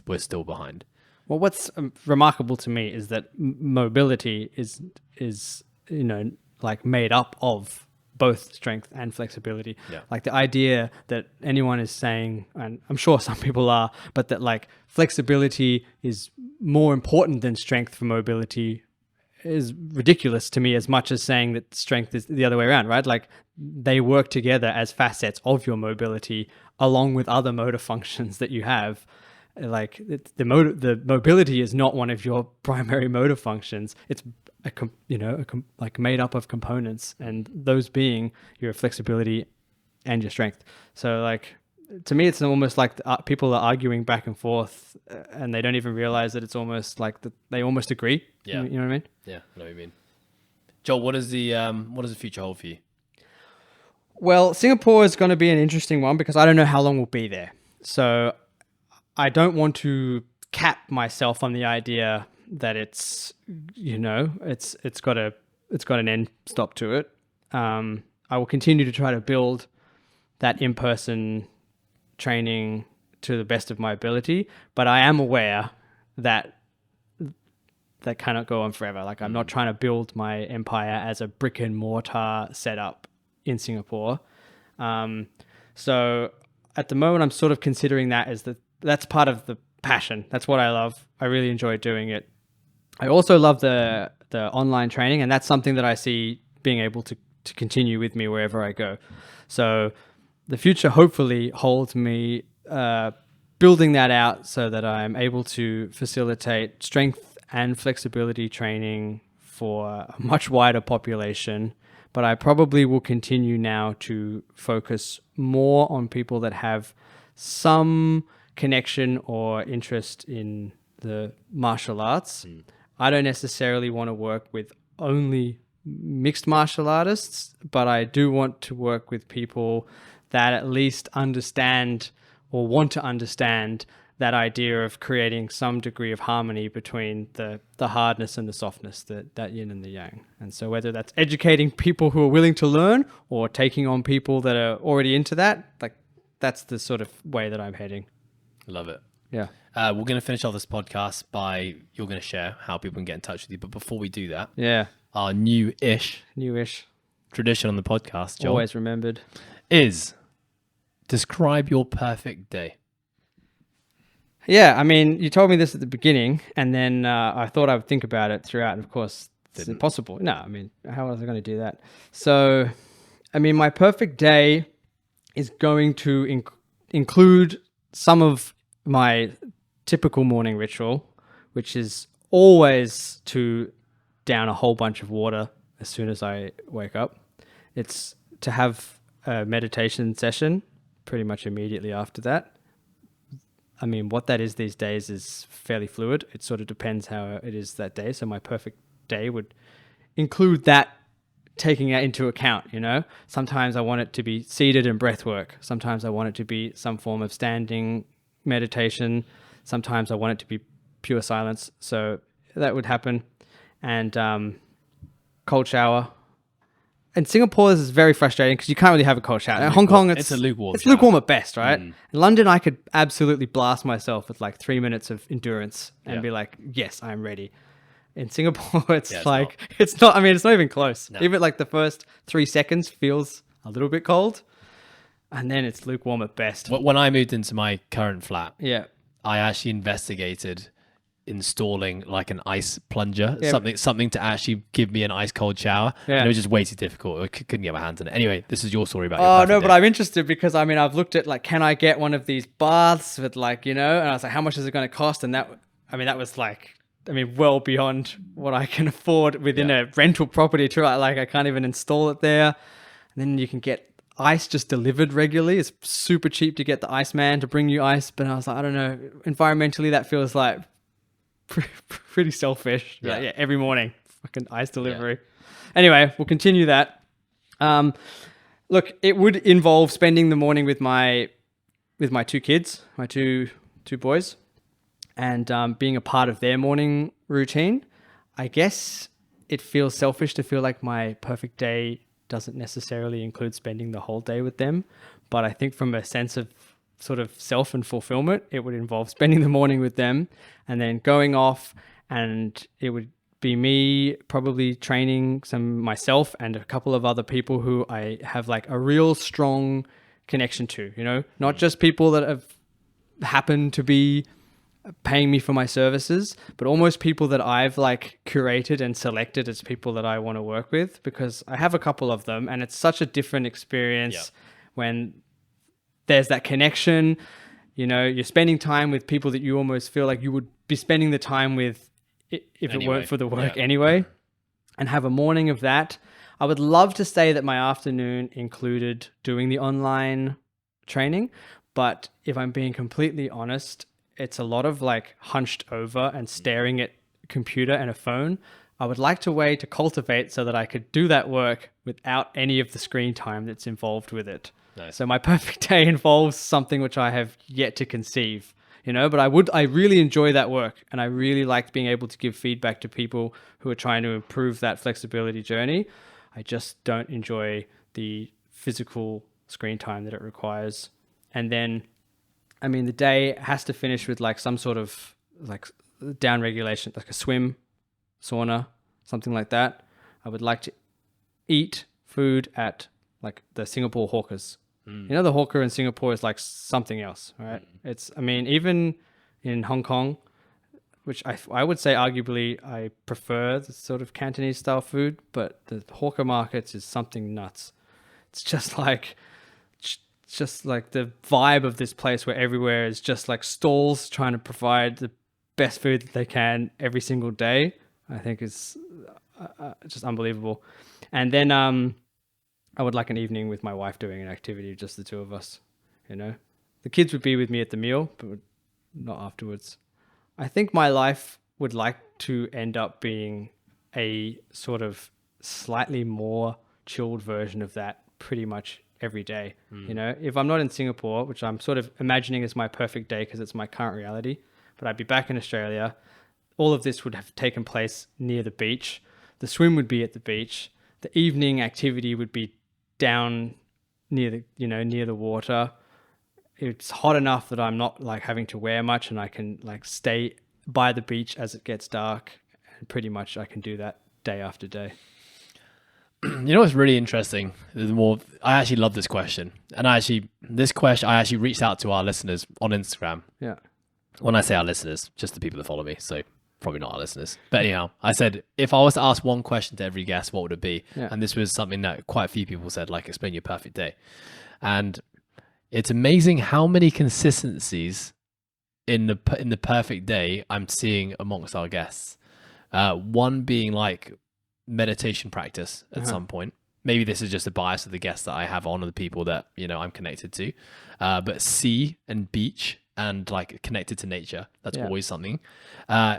we're still behind. Well, what's remarkable to me is that mobility is, you know, like made up of both strength and flexibility. Yeah. Like the idea that anyone is saying, and I'm sure some people are, but that like flexibility is more important than strength for mobility is ridiculous to me, as much as saying that strength is the other way around, right? Like they work together as facets of your mobility along with other motor functions that you have. Like the mobility is not one of your primary motor functions. It's like made up of components, and those being your flexibility and your strength. So like, to me, it's almost like people are arguing back and forth, and they don't even realize that it's almost like they almost agree. Yeah. You know what I mean? Yeah, I know what you mean. Joel, what does the future hold for you? Well, Singapore is going to be an interesting one because I don't know how long we'll be there. So I don't want to cap myself on the idea that it's got an end stop to it. I will continue to try to build that in-person training to the best of my ability, but I am aware that cannot go on forever. Like, I'm not trying to build my empire as a brick and mortar setup in Singapore. So at the moment, I'm sort of considering that as that's part of the passion. That's what I love. I really enjoy doing it. I also love the online training, and that's something that I see being able to continue with me wherever I go. So the future hopefully holds me building that out so that I'm able to facilitate strength and flexibility training for a much wider population. But I probably will continue now to focus more on people that have some connection or interest in the martial arts. I don't necessarily want to work with only mixed martial artists, but I do want to work with people that at least understand or want to understand that idea of creating some degree of harmony between the hardness and the softness, that yin and the yang. And so whether that's educating people who are willing to learn or taking on people that are already into that, like, that's the sort of way that I'm heading. Love it. Yeah. We're going to finish off this podcast by, you're going to share how people can get in touch with you. But before we do that, Yeah. our newish tradition on the podcast, Joel, Always remembered. is describe your perfect day. Yeah, I mean, you told me this at the beginning, and then I thought I would think about it throughout, and of course, it's impossible. No, I mean, how was I going to do that? So, I mean, my perfect day is going to include some of my typical morning ritual, which is always to down a whole bunch of water as soon as I wake up. It's to have a meditation session pretty much immediately after that. I mean, what that is these days is fairly fluid. It sort of depends how it is that day. So my perfect day would include that, taking that into account, you know? Sometimes I want it to be seated and breath work. Sometimes I want it to be some form of standing meditation. Sometimes I want it to be pure silence. So that would happen. And cold shower. In Singapore, this is very frustrating because you can't really have a cold shower. In Hong Kong, it's a lukewarm It's shower. lukewarm at best, right? In London, I could absolutely blast myself with like 3 minutes of endurance and be like, yes, I'm ready. In Singapore, it's it's not even close. No. Even like the first 3 seconds feels a little bit cold, and then it's lukewarm at best. When I moved into my current flat, Yeah. I actually investigated installing like an ice plunger, something to actually give me an ice cold shower. Yeah. And it was just way too difficult. I couldn't get my hands on it. Anyway, this is your story about your Oh perfect no, day. but I'm interested because I mean I've looked at like, can I get one of these baths with like, you know, and I was like, how much is it going to cost? And that was like, well beyond what I can afford within a rental property too. Like I can't even install it there. And then you can get ice just delivered regularly. It's super cheap to get the Iceman to bring you ice. But I was like, I don't know, environmentally that feels like pretty selfish. Yeah. Yeah, every morning, fucking ice delivery. Anyway, we'll continue that. Look, it would involve spending the morning with my 2 kids, my two boys, and being a part of their morning routine. I guess it feels selfish to feel like my perfect day doesn't necessarily include spending the whole day with them, but I think from a sense of sort of self and fulfillment, it would involve spending the morning with them and then going off, and it would be me probably training myself and a couple of other people who I have like a real strong connection to, you know, not just people that have happened to be paying me for my services, but almost people that I've like curated and selected as people that I want to work with, because I have a couple of them and it's such a different experience when there's that connection. You know, you're spending time with people that you almost feel like you would be spending the time with if it weren't for the work anyway. And have a morning of that. I would love to say that my afternoon included doing the online training, but if I'm being completely honest, it's a lot of like hunched over and staring at a computer and a phone. I would like a way to cultivate so that I could do that work without any of the screen time that's involved with it. Nice. So my perfect day involves something which I have yet to conceive, you know, but I really enjoy that work, and I really like being able to give feedback to people who are trying to improve that flexibility journey. I just don't enjoy the physical screen time that it requires. And then, I mean, the day has to finish with like some sort of like down regulation, like a swim, sauna, something like that. I would like to eat food at like the Singapore hawkers. You know, the hawker in Singapore is like something else, right? It's, I mean, even in Hong Kong, which I would say arguably I prefer the sort of Cantonese style food, but the hawker markets is something nuts. It's just like the vibe of this place where everywhere is just like stalls trying to provide the best food that they can every single day. I think is just unbelievable. And then I would like an evening with my wife doing an activity, just the two of us, you know. The kids would be with me at the meal, but not afterwards. I think my life would like to end up being a sort of slightly more chilled version of that pretty much every day. You know, if I'm not in Singapore, which I'm sort of imagining as my perfect day because it's my current reality, but I'd be back in Australia, all of this would have taken place near the beach. The swim would be at the beach. The evening activity would be down near the water. It's hot enough that I'm not like having to wear much, and I can like stay by the beach as it gets dark, and pretty much I can do that day after day. You know what's really interesting? I actually love this question, and I actually reached out to our listeners on Instagram. Yeah. When I say our listeners, just the people that follow me, so probably not our listeners. But anyhow, I said, if I was to ask one question to every guest, what would it be? Yeah. And this was something that quite a few people said, like, explain your perfect day. And it's amazing how many consistencies in the perfect day I'm seeing amongst our guests. One being like meditation practice at some point. Maybe this is just a bias of the guests that I have on, or the people that, you know, I'm connected to. But sea and beach and like connected to nature, that's always something.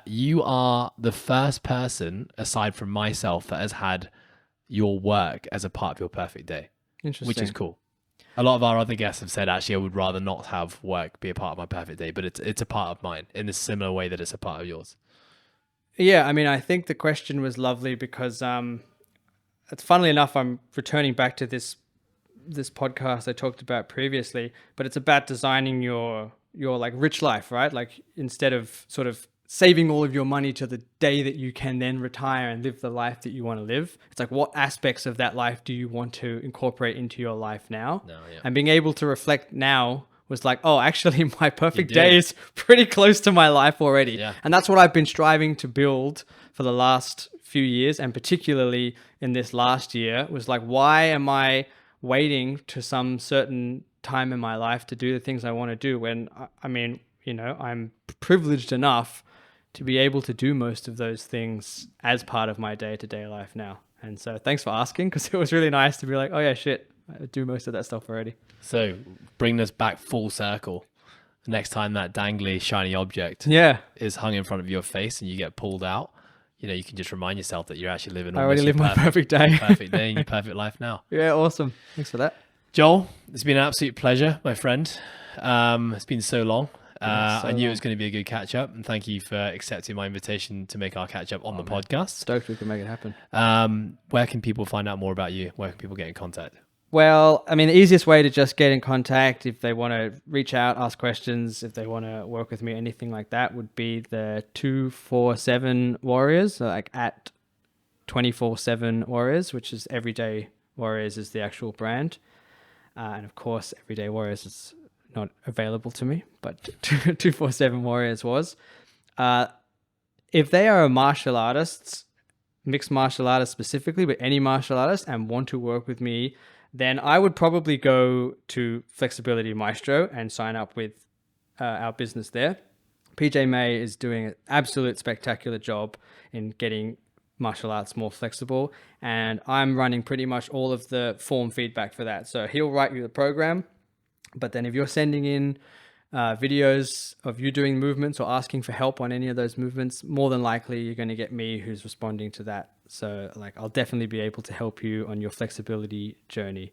You are the first person, aside from myself, that has had your work as a part of your perfect day. Interesting. Which is cool. A lot of our other guests have said, actually, I would rather not have work be a part of my perfect day, but it's a part of mine in a similar way that it's a part of yours. Yeah, I mean, I think the question was lovely because it's funnily enough, I'm returning back to this podcast I talked about previously, but it's about designing your like rich life, right? Like instead of sort of saving all of your money to the day that you can then retire and live the life that you want to live. It's like, what aspects of that life do you want to incorporate into your life now? And being able to reflect now was like, oh, actually my perfect day is pretty close to my life already. Yeah. And that's what I've been striving to build for the last few years. And particularly in this last year was like, why am I waiting to some certain time in my life to do the things I want to do when, I mean, you know, I'm privileged enough to be able to do most of those things as part of my day-to-day life now. And so thanks for asking, because it was really nice to be like, oh yeah, shit, I do most of that stuff already. So bring us back full circle. Next time that dangly, shiny object is hung in front of your face and you get pulled out, you know, you can just remind yourself that you're actually living I already live my perfect day. Perfect day in your perfect life now. Yeah, awesome. Thanks for that. Joel, it's been an absolute pleasure, my friend. It's been so long. I knew it was going to be a good catch up, and thank you for accepting my invitation to make our catch up on the podcast. Stoked we can make it happen. Where can people find out more about you? Where can people get in contact? Well, I mean, the easiest way to just get in contact, if they want to reach out, ask questions, if they want to work with me, anything like that, would be the 247 Warriors, so like at 24/7 Warriors, which is Everyday Warriors is the actual brand. And of course, Everyday Warriors is not available to me, but 247 Warriors was. If they are martial artists, mixed martial artists specifically, but any martial artist, and want to work with me, then I would probably go to Flexibility Maestro and sign up with our business there. PJ May is doing an absolute spectacular job in getting martial arts more flexible, and I'm running pretty much all of the form feedback for that. So he'll write you the program, but then if you're sending in videos of you doing movements or asking for help on any of those movements, more than likely you're going to get me who's responding to that. So like, I'll definitely be able to help you on your flexibility journey.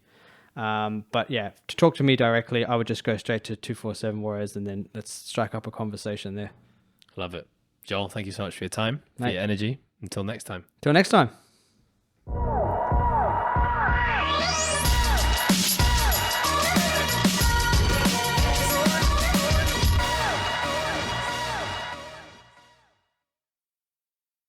But yeah, to talk to me directly, I would just go straight to 247 Warriors and then let's strike up a conversation there. Love it. Joel, thank you so much for your time, for your energy. Until next time. Till next time.